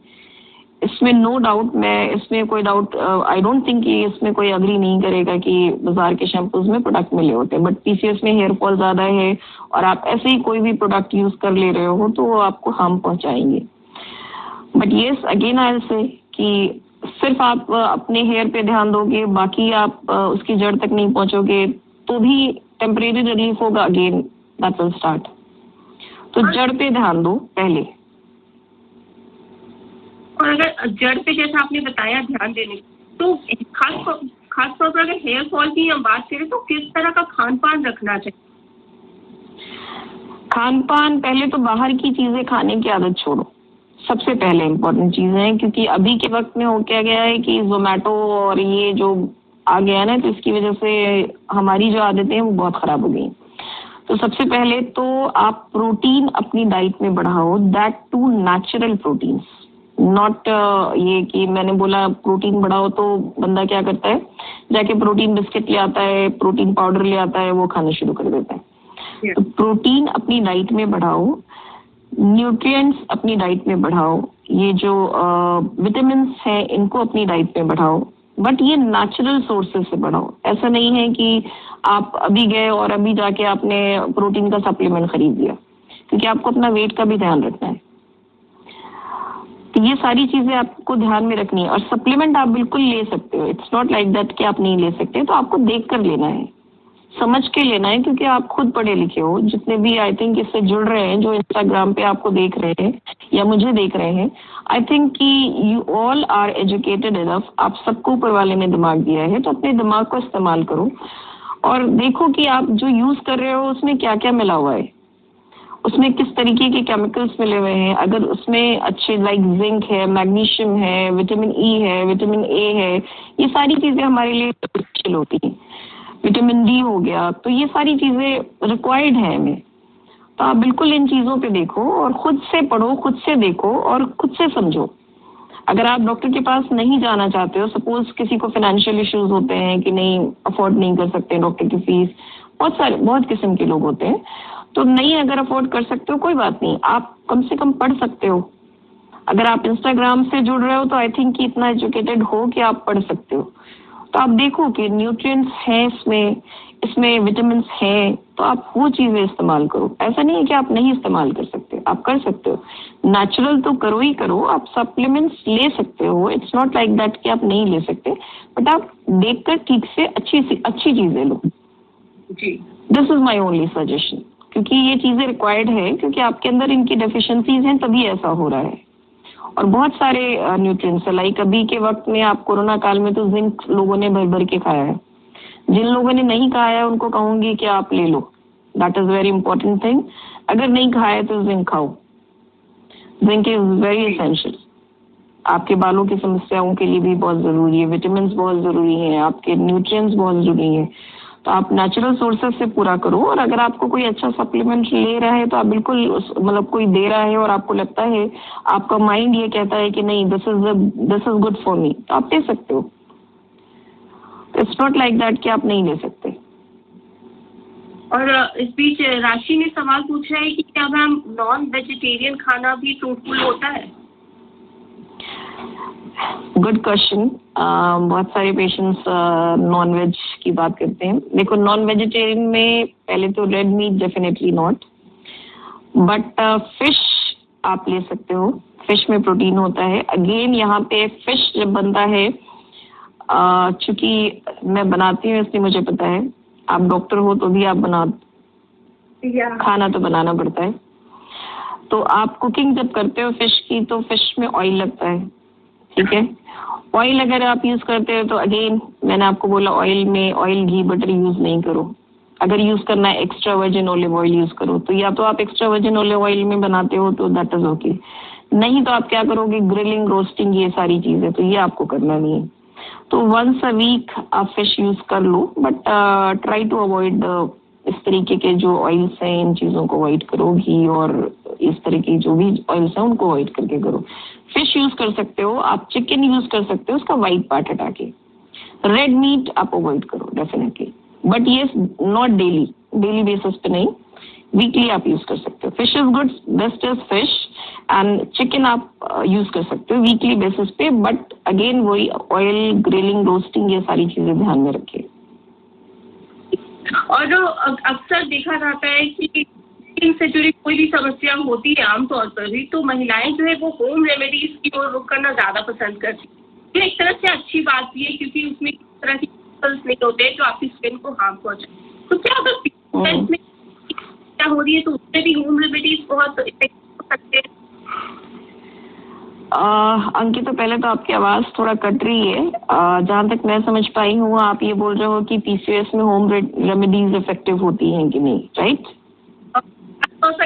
[SPEAKER 2] इसमें नो डाउट, मैं इसमें कोई डाउट, आई डोंट थिंक कि इसमें कोई अग्री नहीं करेगा कि बाजार के शैम्पूज में प्रोडक्ट मिले होते हैं। बट पीसीएस में हेयर फॉल ज्यादा है और आप ऐसे ही कोई भी प्रोडक्ट यूज कर ले रहे हो तो वो आपको हार्म पहुंचाएंगे। But yes, again I will say कि सिर्फ आप अपने हेयर पे ध्यान दोगे, बाकी आप उसकी जड़ तक नहीं पहुंचोगे तो भी टेम्परेरी रिलीफ होगा, अगेन दैट विल स्टार्ट। तो जड़ पे ध्यान दो पहले।
[SPEAKER 1] और अगर जड़ पे जैसा आपने बताया ध्यान देने तो खास तौर पर अगर हेयर फॉल की हम बात करें तो किस तरह का खान पान रखना चाहिए?
[SPEAKER 2] खान पान, पहले तो बाहर की चीजें खाने की आदत छोड़ो, सबसे पहले इम्पोर्टेंट चीज है। क्योंकि अभी के वक्त में हो क्या गया है कि जोमेटो और ये जो आ गया है ना, तो इसकी वजह से हमारी जो आदतें हैं वो बहुत खराब हो गई। तो सबसे पहले तो आप प्रोटीन अपनी डाइट में बढ़ाओ, that too natural proteins, not ये कि मैंने बोला प्रोटीन बढ़ाओ तो बंदा क्या करता है, जाके प्रोटीन बिस्किट ले आता है, प्रोटीन पाउडर ले आता है, वो खाना शुरू कर देता है। तो प्रोटीन अपनी डाइट में बढ़ाओ, न्यूट्रिएंट्स अपनी डाइट में बढ़ाओ, ये जो विटामिन्स हैं इनको अपनी डाइट में बढ़ाओ, बट ये नेचुरल सोर्सेज से बढ़ाओ। ऐसा नहीं है कि आप अभी गए और अभी जाके आपने प्रोटीन का सप्लीमेंट खरीद लिया, क्योंकि आपको अपना वेट का भी ध्यान रखना है। तो ये सारी चीजें आपको ध्यान में रखनी है। और सप्लीमेंट आप बिल्कुल ले सकते हो, इट्स नॉट लाइक दैट कि आप नहीं ले सकते। तो आपको देख कर लेना है, समझ के लेना है, क्योंकि आप खुद पढ़े लिखे हो। जितने भी आई थिंक इससे जुड़ रहे हैं, जो इंस्टाग्राम पे आपको देख रहे हैं या मुझे देख रहे हैं, आई थिंक कि you all are educated enough. आप सबको ऊपर वाले ने दिमाग दिया है, तो अपने दिमाग को इस्तेमाल करो और देखो कि आप जो यूज कर रहे हो उसमें क्या क्या मिला हुआ है, उसमें किस तरीके के केमिकल्स मिले हुए हैं। अगर उसमें अच्छे लाइक जिंक है, मैग्नीशियम है, विटामिन ई है, विटामिन ए है, ये सारी चीजें हमारे लिए अच्छी होती हैं। विटामिन डी हो गया, तो ये सारी चीजें रिक्वायर्ड है हमें। तो आप बिल्कुल इन चीजों पे देखो और खुद से पढ़ो, खुद से देखो और खुद से समझो। अगर आप डॉक्टर के पास नहीं जाना चाहते हो, सपोज किसी को फाइनेंशियल इश्यूज होते हैं कि नहीं अफोर्ड नहीं कर सकते डॉक्टर की फीस, बहुत किस्म के लोग होते हैं, तो नहीं अगर अफोर्ड कर सकते हो कोई बात नहीं, आप कम से कम पढ़ सकते हो। अगर आप इंस्टाग्राम से जुड़ रहे हो तो आई थिंक कि इतना एजुकेटेड हो कि आप पढ़ सकते हो। तो आप देखो कि न्यूट्रिएंट्स हैं इसमें विटामिन्स हैं, तो आप वो चीजें इस्तेमाल करो। ऐसा नहीं है कि आप नहीं इस्तेमाल कर सकते, आप कर सकते हो। नेचुरल तो करो ही करो, आप सप्लीमेंट्स ले सकते हो, इट्स नॉट लाइक दैट कि आप नहीं ले सकते, बट आप देखकर ठीक से अच्छी चीजें लो जी। This is my only suggestion, क्योंकि ये चीजें रिक्वायर्ड है, क्योंकि आपके अंदर इनकी डेफिशिएंसीज हैं तभी ऐसा हो रहा है। और बहुत सारे न्यूट्रिएंट्स लाइक अभी के वक्त में आप कोरोना काल में तो जिंक लोगों ने भर भर के खाया है। जिन लोगों ने नहीं खाया है उनको कहूंगी कि आप ले लो, that is very important thing. अगर नहीं खाया है तो जिंक खाओ, जिंक इज वेरी एसेंशियल। आपके बालों की समस्याओं के लिए भी बहुत जरूरी है, विटामिन बहुत जरूरी है, आपके न्यूट्रिएंट्स बहुत जरूरी है। तो आप नेचुरल सोर्सेस से पूरा करो। और अगर आपको कोई अच्छा सप्लीमेंट ले रहा है तो आप बिल्कुल मतलब कोई दे रहा है और आपको लगता है, आपका माइंड ये कहता है कि नहीं this is good for me, तो आप ले सकते हो। इट्स नॉट लाइक दैट कि आप नहीं ले सकते।
[SPEAKER 1] और इस बीच राशि ने सवाल पूछा है कि क्या मैम नॉन वेजिटेरियन खाना भी फ्रूटफुल होता है?
[SPEAKER 2] Good question. बहुत सारे पेशेंट्स नॉन वेज की बात करते हैं। देखो, नॉन वेजिटेरियन में पहले तो red meat definitely not, but fish आप ले सकते हो। फिश में प्रोटीन होता है। अगेन यहाँ पे फिश जब बनता है, चूंकि मैं बनाती हूँ इसलिए मुझे पता है, आप डॉक्टर हो तो भी आप खाना तो बनाना पड़ता है। तो आप कुकिंग जब करते हो फिश की, तो फिश में ऑयल लगता है, ठीक है। ऑयल अगर आप यूज करते हो तो अगेन मैंने आपको बोला ऑयल में ऑयल घी बटर यूज नहीं करो। अगर यूज करना है extra virgin olive oil use करो। तो या तो आप एक्स्ट्रा वर्जिन ऑलिव ऑयल में बनाते हो तो दैट इज ओके, नहीं तो आप क्या करोगे, ग्रिलिंग रोस्टिंग ये सारी चीजें, तो ये आपको करना नहीं है। तो वंस अ वीक आप फिश यूज कर लो, बट ट्राई टू अवॉइड इस तरीके के जो ऑयल्स हैं, इन चीजों को अवॉइड करो। घी और इस तरह की जो भी ऑयल्स हैं उनको अवॉइड करके करो। फिश यूज कर सकते हो, आप चिकन यूज कर सकते हो उसका वाइट पार्ट हटा के। रेड मीट आप अवॉइड करो डेफिनेटली, बट ये नॉट डेली बेसिस पे नहीं, वीकली आप यूज कर सकते हो। Fish is good, best is fish, and chicken आप यूज कर सकते हो वीकली बेसिस पे, बट अगेन वही ऑयल, ग्रिलिंग, रोस्टिंग ये सारी चीजें ध्यान में रखिए।
[SPEAKER 1] और जो अक्सर देखा जाता है कि स्किन से जुड़ी कोई भी समस्या होती है आमतौर पर भी, तो महिलाएं जो है वो होम रेमेडीज की ओर रुख करना ज्यादा पसंद करती है। ये एक तरह से अच्छी बात भी है, क्योंकि उसमें किसी तरह के केमिकल्स नहीं होते जो आपकी स्किन को हार्म पहुंचाए। तो क्या अगर समस्या हो रही है तो उसमें भी होम रेमेडीज बहुत इफेक्टिव हो सकते हैं?
[SPEAKER 2] अंकित, तो पहले तो आपकी आवाज थोड़ा कट रही है। जहां तक मैं समझ पाई हूँ, आप ये बोल रहे हो कि पीसीओएस में होम रेमेडीज इफेक्टिव होती हैं कि नहीं, राइट?
[SPEAKER 1] तो सर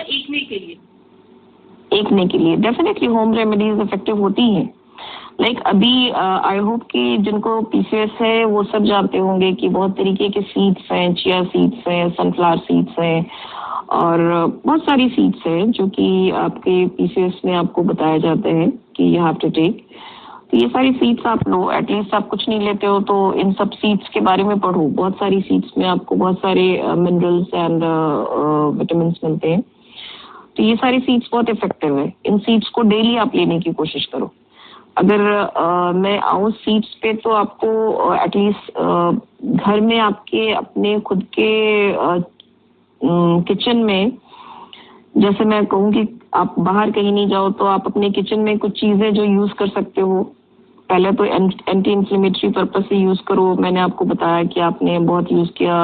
[SPEAKER 1] एकने के लिए
[SPEAKER 2] डेफिनेटली होम रेमेडीज इफेक्टिव होती हैं। लाइक अभी आई होप कि जिनको पीसीओएस है वो सब जानते होंगे कि बहुत तरीके के सीड्स हैं, चिया सीड्स हैं, सनफ्लावर सीड्स हैं और बहुत सारी सीड्स हैं जो कि आपके पीसीओएस में आपको बताया जाता है कि यू हैव टू टेक। तो ये सारी सीड्स आप लो, एटलीस्ट आप कुछ नहीं लेते हो तो इन सब सीड्स के बारे में पढ़ो। बहुत सारी सीड्स में आपको बहुत सारे मिनरल्स एंड विटामिन मिलते हैं। तो ये सारी सीड्स बहुत इफेक्टिव है। इन सीड्स को डेली आप लेने की कोशिश करो। अगर मैं आऊँ सीड्स पे तो आपको एटलीस्ट घर में आपके अपने खुद के किचन में, जैसे मैं कहूँ कि आप बाहर कहीं नहीं जाओ तो आप अपने किचन में कुछ चीजें जो यूज कर सकते हो, पहले तो एंटी इंफ्लेमेटरी पर्पज से यूज करो। मैंने आपको बताया कि आपने बहुत यूज किया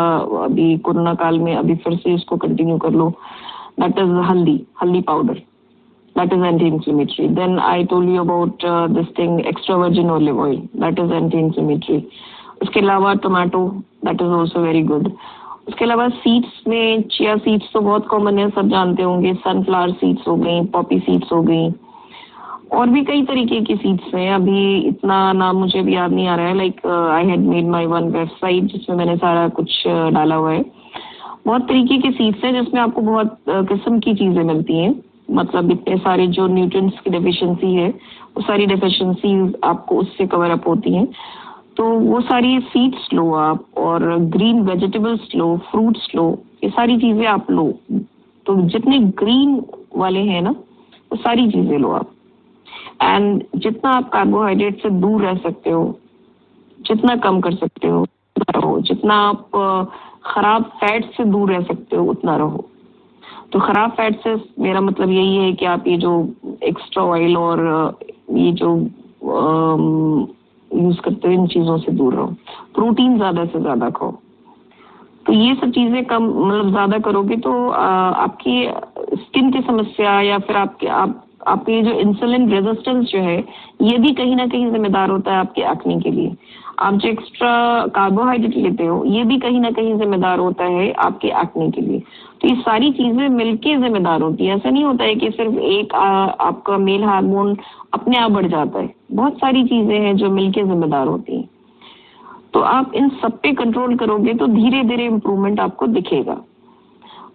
[SPEAKER 2] अभी कोरोना काल में, अभी फिर से इसको कंटिन्यू कर लो। दैट इज हल्दी powder, that is anti-inflammatory. Then I told you about this thing, extra virgin olive oil, that is anti-inflammatory. उसके अलावा tomato, that is also very good. उसके अलावा सीड्स में चिया सीड्स तो बहुत कॉमन है, सब जानते होंगे। सनफ्लावर सीड्स हो गई, पॉपी सीड्स हो गई, और भी कई तरीके की सीड्स हैं। अभी इतना नाम मुझे भी याद नहीं आ रहा है। Like I had made my one website जिसमें मैंने सारा कुछ डाला हुआ है। बहुत तरीके की सीड्स हैं जिसमें आपको बहुत किस्म की चीजें मिलती हैं। मतलब इतने सारे जो न्यूट्रिएंट्स की डेफिशिएंसी है वो सारी डेफिशिएंसीज आपको उससे कवर अप होती हैं। तो वो सारी सीड्स लो आप, और ग्रीन वेजिटेबल्स लो, फ्रूट्स लो, ये सारी चीजें आप लो। तो जितने ग्रीन वाले हैं ना वो सारी चीजें लो आप। एंड जितना आप कार्बोहाइड्रेट से दूर रह सकते हो, जितना कम कर सकते हो उतना रहो। जितना आप खराब फैट से दूर रह सकते हो उतना रहो। तो खराब फैट से मेरा मतलब यही है कि आप ये जो एक्स्ट्रा ऑयल और ये जो यूज करते हो इन चीजों से दूर रहो। प्रोटीन ज्यादा से ज्यादा खाओ। तो ये सब चीजें कम मतलब ज्यादा करोगे तो आपकी स्किन की समस्या या फिर आपके जो इंसुलिन रेजिस्टेंस जो है ये भी कहीं ना कहीं जिम्मेदार होता है आपके एक्ने के लिए। आप जो एक्स्ट्रा कार्बोहाइड्रेट लेते हो ये भी कहीं ना कहीं जिम्मेदार होता है आपके एक्ने के लिए। तो ये सारी चीजें मिलके जिम्मेदार होती है। ऐसा नहीं होता है कि सिर्फ एक आपका मेल हार्मोन अपने आप बढ़ जाता है। बहुत सारी चीजें हैं जो मिलके जिम्मेदार होती हैं। तो आप इन सब पे कंट्रोल करोगे तो धीरे धीरे इम्प्रूवमेंट आपको दिखेगा।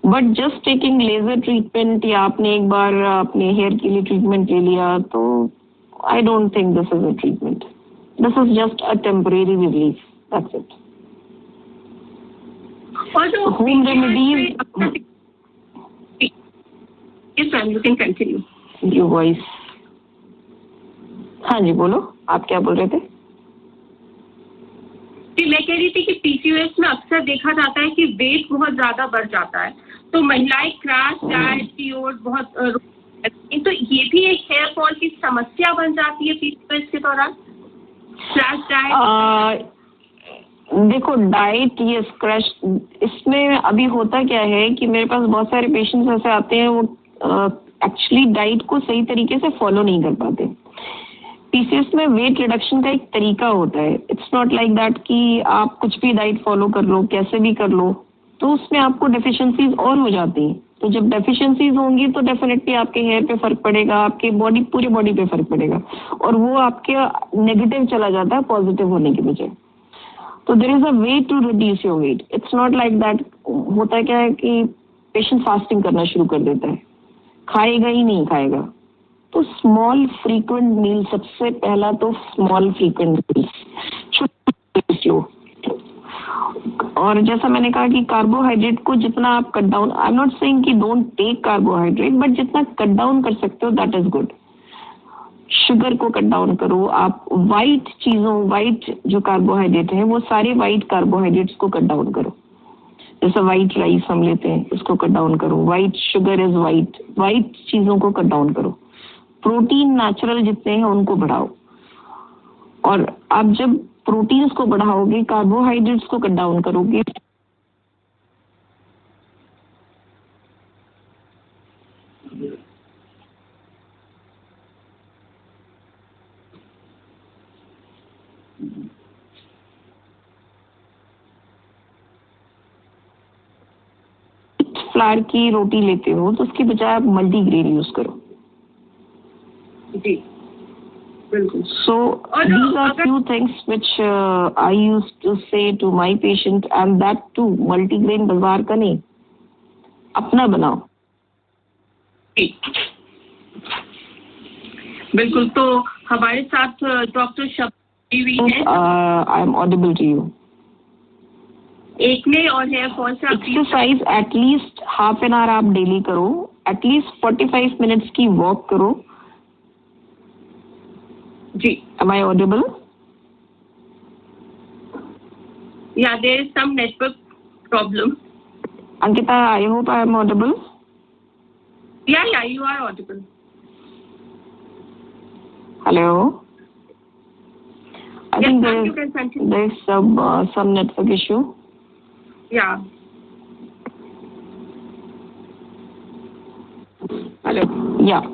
[SPEAKER 2] But just taking laser treatment या आपने एक बार अपने हेयर के लिए ट्रीटमेंट ले लिया तो I don't think this is a treatment. This is just a temporary relief, that's it.
[SPEAKER 1] और जो
[SPEAKER 2] home remedies,
[SPEAKER 1] yes ma'am, you can continue.
[SPEAKER 2] Your voice. हाँ जी बोलो, आप क्या बोल रहे थे?
[SPEAKER 1] जी, मैं कह रही थी कि पीसीओएस में अक्सर देखा जाता है कि वेट बहुत ज्यादा बढ़ जाता है, तो महिलाएं क्रैश डाइट की ओर बहुत तो ये भी एक हेयर फॉल की समस्या बन जाती है पीसीओएस के दौरान, क्रैश डाइट।
[SPEAKER 2] देखो डाइट, ये क्रैश, इसमें अभी होता क्या है कि मेरे पास बहुत सारे पेशेंट्स ऐसे आते हैं वो एक्चुअली डाइट को सही तरीके से फॉलो नहीं कर पाते। पीसीओएस में वेट रिडक्शन का एक तरीका होता है। इट्स नॉट लाइक दैट कि आप कुछ भी डाइट फॉलो कर लो, कैसे भी कर लो, तो उसमें आपको डेफिशिएंसीज और हो जाती हैं। तो जब डेफिशिएंसीज होंगी तो डेफिनेटली आपके हेयर पे फर्क पड़ेगा, आपके पूरी बॉडी पे फर्क पड़ेगा, और वो आपके नेगेटिव चला जाता है पॉजिटिव होने की बजाय। तो there is a way to reduce your weight. It's not like that. होता क्या है कि पेशेंट फास्टिंग करना शुरू कर देता है, खाएगा ही नहीं खाएगा। तो स्मॉल फ्रीक्वेंट मील, सबसे पहला तो स्मॉल फ्रीक्वेंट मील लो। और जैसा मैंने कहा कि कार्बोहाइड्रेट को जितना आप cut down, I am not saying कि डोंट टेक कार्बोहाइड्रेट, बट जितना कट डाउन कर सकते हो दैट इज गुड। शुगर को कट डाउन करो आप। वाइट चीजों, वाइट जो कार्बोहाइड्रेट है वो सारे वाइट कार्बोहाइड्रेट्स को कट डाउन करो। जैसे वाइट राइस हम लेते हैं उसको कट डाउन करो। वाइट शुगर इज वाइट चीजों को कट डाउन करो। प्रोटीन नेचुरल जितने हैं उनको बढ़ाओ। और आप जब प्रोटीन्स को बढ़ाओगे, कार्बोहाइड्रेट्स को कट डाउन करोगे, फ्लावर की रोटी लेते हो तो उसकी बजाय आप मल्टीग्रेन यूज करो।
[SPEAKER 1] जी बिल्कुल।
[SPEAKER 2] So these are few things which I used to say to my patient, and that too multigrain बाजार का नहीं, अपना बनाओ।
[SPEAKER 1] बिल्कुल। तो हमारे साथ डॉक्टर शब्द भी है।
[SPEAKER 2] I am audible to you.
[SPEAKER 1] एक में और है कौन सा?
[SPEAKER 2] Exercise at least half an hour आप डेली करो, एटलीस्ट 45 मिनट्स की वॉक करो।
[SPEAKER 1] जी।
[SPEAKER 2] Am I audible?
[SPEAKER 1] Yeah, there is some network problem.
[SPEAKER 2] Ankita, I hope I am audible.
[SPEAKER 1] Yeah, you are audible.
[SPEAKER 2] Hello. I
[SPEAKER 1] Yes,
[SPEAKER 2] think
[SPEAKER 1] ma'am, you can continue.
[SPEAKER 2] there is some network issue.
[SPEAKER 1] Yeah.
[SPEAKER 2] Hello. Yeah.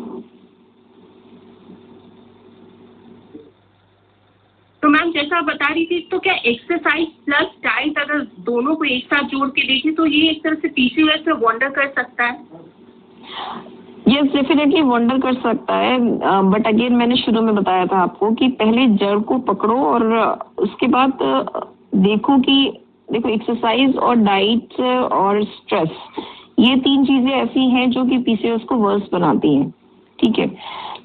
[SPEAKER 1] तो ma'am जैसा आप बता रही थी, तो क्या exercise plus diet अगर दोनों को एक साथ जोड़ के देखें तो ये एक तरह से पीसीओएस में वंडर कर सकता है?
[SPEAKER 2] यस, डेफिनेटली वंडर कर सकता है, बट अगेन मैंने शुरू में बताया था आपको कि पहले जड़ को पकड़ो और उसके बाद देखो एक्सरसाइज और डाइट और स्ट्रेस, ये तीन चीजें ऐसी हैं जो कि पीसीओएस को वर्स बनाती हैं। ठीक है,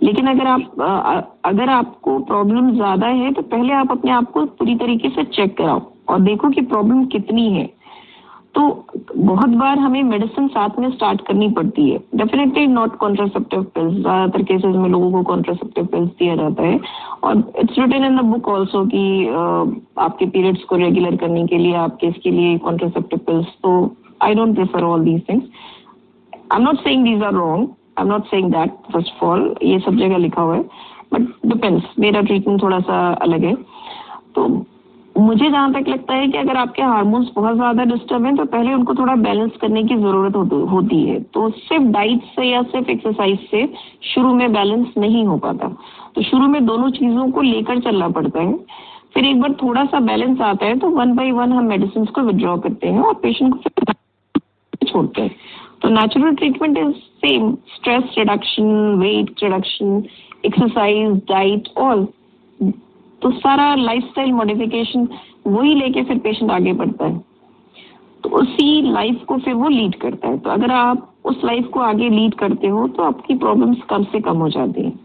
[SPEAKER 2] लेकिन अगर आपको प्रॉब्लम ज्यादा है तो पहले आप अपने आप को पूरी तरीके से चेक कराओ और देखो कि प्रॉब्लम कितनी है। तो बहुत बार हमें मेडिसिन साथ में स्टार्ट करनी पड़ती है, डेफिनेटली नॉट कॉन्ट्रासेप्टिव पिल्स। ज्यादातर केसेस में लोगों को कॉन्ट्रासेप्टिव पिल्स दिया जाता है और it's written in the book also कि आपके पीरियड्स को रेगुलर करने के लिए आपके इसके लिए कॉन्ट्रासेप्टिव पिल्स। तो I don't prefer all these things. I am not saying these are wrong, I am not saying that, first of all ये सब जगह लिखा हुआ है, बट डिपेंड्स, मेरा ट्रीटमेंट थोड़ा सा अलग है। तो मुझे जहां तक लगता है कि अगर आपके हार्मोन्स बहुत ज्यादा डिस्टर्ब हैं तो पहले उनको थोड़ा बैलेंस करने की जरूरत होती है। तो सिर्फ डाइट से या सिर्फ एक्सरसाइज से शुरू में बैलेंस नहीं हो पाता, तो शुरू में दोनों चीजों को लेकर चलना पड़ता है। फिर एक बार थोड़ा सा बैलेंस आता है तो 1 by 1 हम मेडिसिन को विड्रॉ करते हैं और पेशेंट को फिर छोड़ते हैं। तो natural treatment is same, stress reduction, weight reduction, exercise, diet, all. तो सारा लाइफस्टाइल मॉडिफिकेशन वही लेके फिर पेशेंट आगे बढ़ता है, तो उसी लाइफ को फिर वो लीड करता है। तो अगर आप उस लाइफ को आगे लीड करते हो तो आपकी प्रॉब्लम्स कम से कम हो जाती हैं।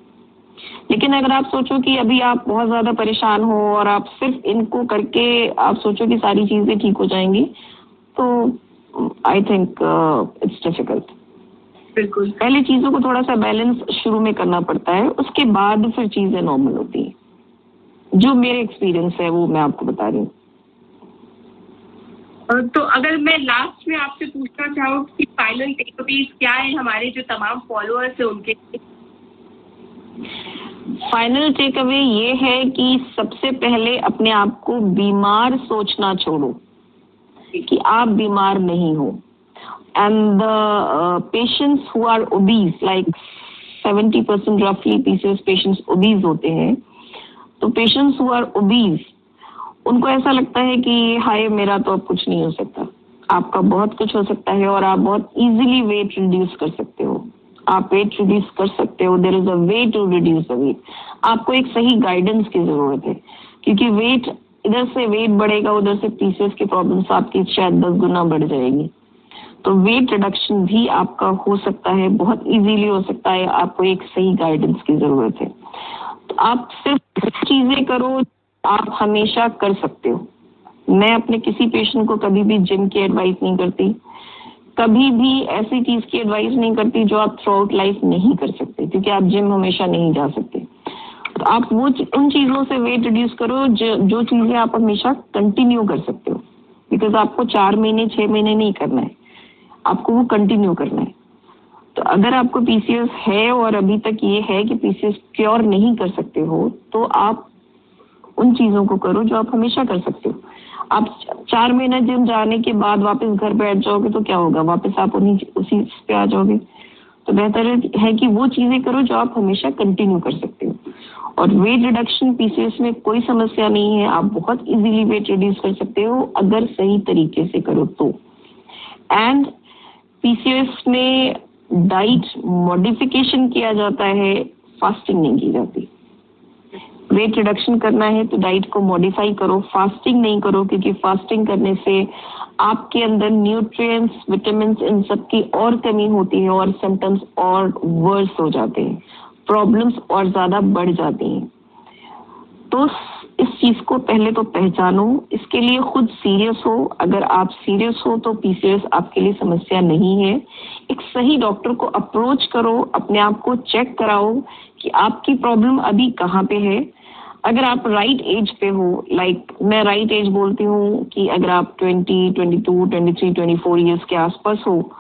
[SPEAKER 2] लेकिन अगर आप सोचो कि अभी आप बहुत ज्यादा परेशान हो और आप सिर्फ इनको करके आप सोचो कि सारी चीजें ठीक हो जाएंगी, तो आई थिंक इट्स डिफिकल्ट।
[SPEAKER 1] बिल्कुल,
[SPEAKER 2] पहले चीजों को थोड़ा सा बैलेंस शुरू में करना पड़ता है, उसके बाद फिर चीजें नॉर्मल होती है। जो मेरे एक्सपीरियंस है वो मैं आपको बता रही हूँ।
[SPEAKER 1] तो अगर मैं लास्ट में आपसे पूछना चाहूँ कि फाइनल टेकअवेज क्या है हमारे जो तमाम फॉलोअर्स हैं उनके?
[SPEAKER 2] फाइनल टेक अवे ये है कि सबसे पहले अपने आप को बीमार सोचना छोड़ो कि आप बीमार नहीं हो। And the patients who are obese, like 70% रफली पीसीओएस पेशेंट्स ओबीज होते हैं। तो पेशेंट्स हु आर ओबीज, उनको ऐसा लगता है कि हाय मेरा तो अब कुछ नहीं हो सकता। आपका बहुत कुछ हो सकता है और आप बहुत इजीली वेट रिड्यूस कर सकते हो। आप वेट रिड्यूस कर सकते हो, there is a way to reduce the weight. आपको एक सही गाइडेंस की जरूरत है, क्योंकि वेट इधर से वेट बढ़ेगा, उधर से पीसीओएस की प्रॉब्लम्स आपकी शायद 10 गुना बढ़ जाएगी। तो वेट रिडक्शन भी आपका हो सकता है, बहुत इजीली हो सकता है। आपको एक सही गाइडेंस की जरूरत है। तो आप सिर्फ चीजें करो आप हमेशा कर सकते हो। मैं अपने किसी पेशेंट को कभी भी जिम की एडवाइस नहीं करती, कभी भी ऐसी चीज की एडवाइस नहीं करती जो आप थ्रू आउट लाइफ नहीं कर सकते, क्योंकि आप जिम हमेशा नहीं जा सकते। तो आप वो उन चीजों से वेट रिड्यूस करो जो चीजें आप हमेशा कंटिन्यू कर सकते हो, बिकॉज आपको 4 महीने 6 महीने नहीं करना है, आपको वो कंटिन्यू करना है। तो अगर आपको पीसीओएस है और अभी तक ये है कि पीसीओएस क्योर नहीं कर सकते हो, तो आप उन चीजों को करो जो आप हमेशा कर सकते हो। आप 4 महीना जिम जाने के बाद वापस घर बैठ जाओगे तो क्या होगा, वापस आप उसी पे आ जाओगे। तो बेहतर है कि वो चीजें करो जो आप हमेशा कंटिन्यू कर सकते हो। और वेट रिडक्शन पीसीओएस में कोई समस्या नहीं है, आप बहुत इजीली वेट रिड्यूस कर सकते हो अगर सही तरीके से करो तो। एंड पीसीओएस में डाइट मॉडिफिकेशन किया जाता है, फास्टिंग नहीं की जाती। वेट रिडक्शन करना है तो डाइट को मॉडिफाई करो, फास्टिंग नहीं करो, क्योंकि फास्टिंग करने से आपके अंदर न्यूट्रिएंट्स, विटामिन्स, इन सब की और कमी होती है और सिम्टम्स और वर्स हो जाते हैं, प्रॉब्लम्स और ज्यादा बढ़ जाती हैं। तो इस चीज को पहले तो पहचानो, इसके लिए खुद सीरियस हो। अगर आप सीरियस हो तो पीसीओएस आपके लिए समस्या नहीं है। एक सही डॉक्टर को अप्रोच करो, अपने आप को चेक कराओ कि आपकी प्रॉब्लम अभी कहाँ पे है। अगर आप राइट एज पे हो, लाइक मैं राइट एज बोलती हूँ कि अगर आप 20, 22, 23, 24 ईयर्स के आसपास हो,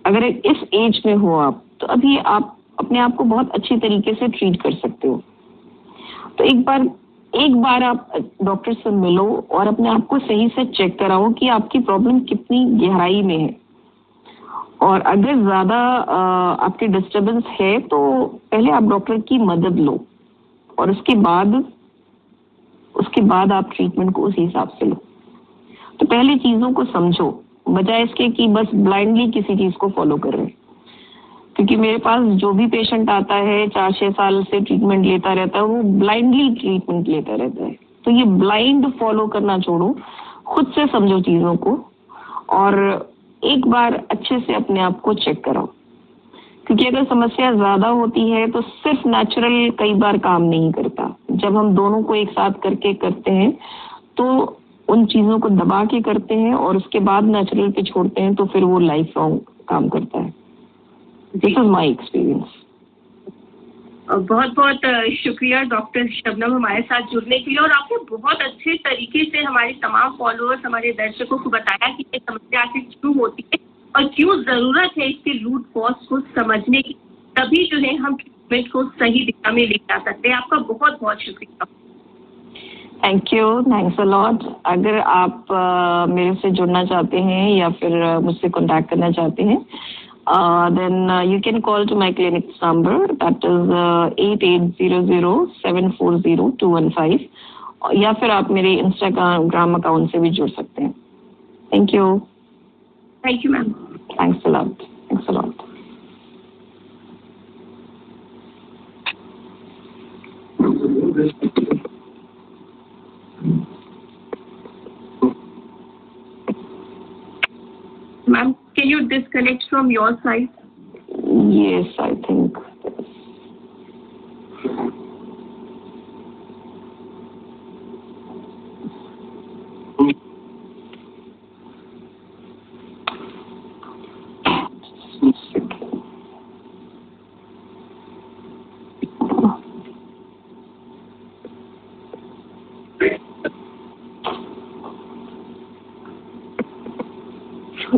[SPEAKER 2] अगर इस एज में हो आप, तो अभी आप अपने आप को बहुत अच्छी तरीके से ट्रीट कर सकते हो। तो एक बार आप डॉक्टर से मिलो और अपने आप को सही से चेक कराओ कि आपकी प्रॉब्लम कितनी गहराई में है। और अगर ज्यादा आपकी डिस्टरबेंस है तो पहले आप डॉक्टर की मदद लो और उसके बाद आप ट्रीटमेंट को उसी हिसाब से लो। तो पहले चीजों को समझो, बजाय इसके कि बस ब्लाइंडली किसी चीज को फॉलो कर रहे हैं। क्योंकि मेरे पास जो भी पेशेंट आता है 4-6 साल से ट्रीटमेंट लेता रहता है, वो ब्लाइंडली ट्रीटमेंट लेता रहता है। तो ये ब्लाइंड फॉलो करना छोड़ो, खुद से समझो चीजों को और एक बार अच्छे से अपने आप को चेक कराओ। क्योंकि अगर समस्या ज्यादा होती है तो सिर्फ नेचुरल कई बार काम नहीं करता। जब हम दोनों को एक साथ करके करते हैं तो उन चीजों को दबा के करते हैं और उसके बाद नेचुरल पे छोड़ते हैं तो फिर वो लाइफ लॉन्ग काम करता है। This is my experience.
[SPEAKER 1] बहुत बहुत शुक्रिया डॉक्टर शबनम हमारे साथ जुड़ने के लिए, और आपने बहुत अच्छे तरीके से हमारे तमाम फॉलोअर्स, हमारे दर्शकों को बताया कि ये समस्या आखिर क्यों होती है और क्यों जरूरत है इसके रूट कॉज को समझने की, तभी जो है हम ट्रीटमेंट को सही दिशा में ले जा सकते हैं। आपका बहुत बहुत शुक्रिया।
[SPEAKER 2] Thank you, thanks a lot. अगर आप मेरे से जुड़ना चाहते हैं या फिर मुझसे कांटेक्ट करना चाहते हैं, then you can call to my clinic's number, that is 8800740215, या फिर आप मेरे इंस्टाग्राम अकाउंट से भी जुड़ सकते हैं। Thank you.
[SPEAKER 1] Thank you ma'am.
[SPEAKER 2] Thanks a lot, thanks a lot.
[SPEAKER 1] Ma'am, can you disconnect from your side?
[SPEAKER 2] Yes, I think.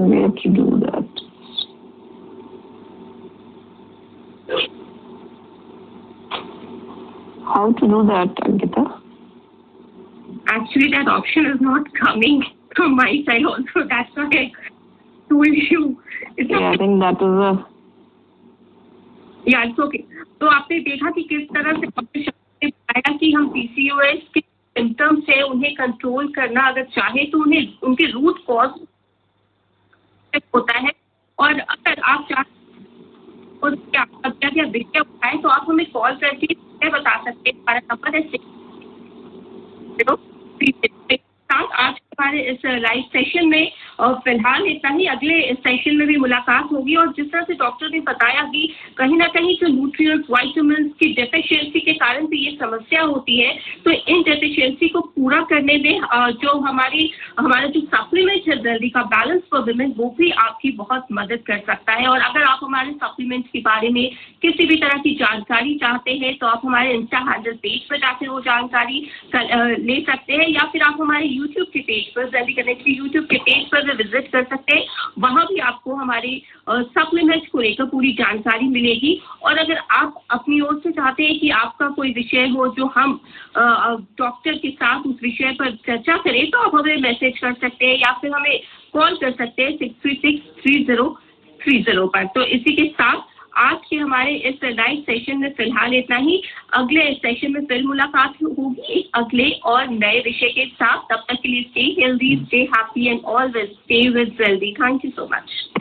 [SPEAKER 2] Where to do that? How to do that, Ankita?
[SPEAKER 1] Actually, that option is not coming from my side also. That's why I told you. It's
[SPEAKER 2] Yeah, I think that is a...
[SPEAKER 1] Yeah, it's okay. तो आपने देखा कि किस तरह से doctor Shabnam ने बताया कि हम पीसीओएस के सिम्टम्स है उन्हें कंट्रोल करना अगर चाहे तो उन्हें उनके रूट कॉज होता है, और अगर आप चाहते और क्या विषय उठाए तो आप हमें कॉल करके बता सकते हैं। हमारा नंबर है 6 आज हमारे इस लाइव सेशन में फिलहाल इतना ही। अगले सेशन में भी मुलाकात होगी, और जिस तरह से डॉक्टर ने बताया कि कहीं ना कहीं जो न्यूट्रिएंट्स, विटामिन्स की डेफिशिएंसी के कारण भी ये समस्या होती है, तो इन डेफिशिएंसी को पूरा करने में जो हमारा जो सप्लीमेंट है जल्दी का बैलेंस फॉर विमेन, वो भी आपकी बहुत मदद कर सकता है। और अगर आप हमारे सप्लीमेंट्स के बारे में किसी भी तरह की जानकारी चाहते हैं तो आप हमारे इंस्टा हैंडल पेज पर जाकर वो जानकारी ले सकते हैं, या फिर आप हमारे यूट्यूब के पेज पर, जल्दी कनेक्ट के यूट्यूब के पेज पर भी विजिट कर सकते हैं। वहां भी आपको हमारे सप्लीमेंट्स को लेकर पूरी जानकारी मिलेगी। और अगर आप अपनी ओर से चाहते हैं कि आपका कोई विषय हो जो हम डॉक्टर के साथ उस विषय पर चर्चा करें, तो आप हमें मैसेज कर सकते हैं या फिर हमें कॉल कर सकते हैं 636-3030 पर। तो इसी के साथ आज के हमारे इस लाइव सेशन में फिलहाल इतना ही। अगले सेशन में फिर मुलाकात होगी एक अगले और नए विषय के साथ। तब तक के लिए stay healthy, stay happy and always stay with जेल्दी। Thank you so much.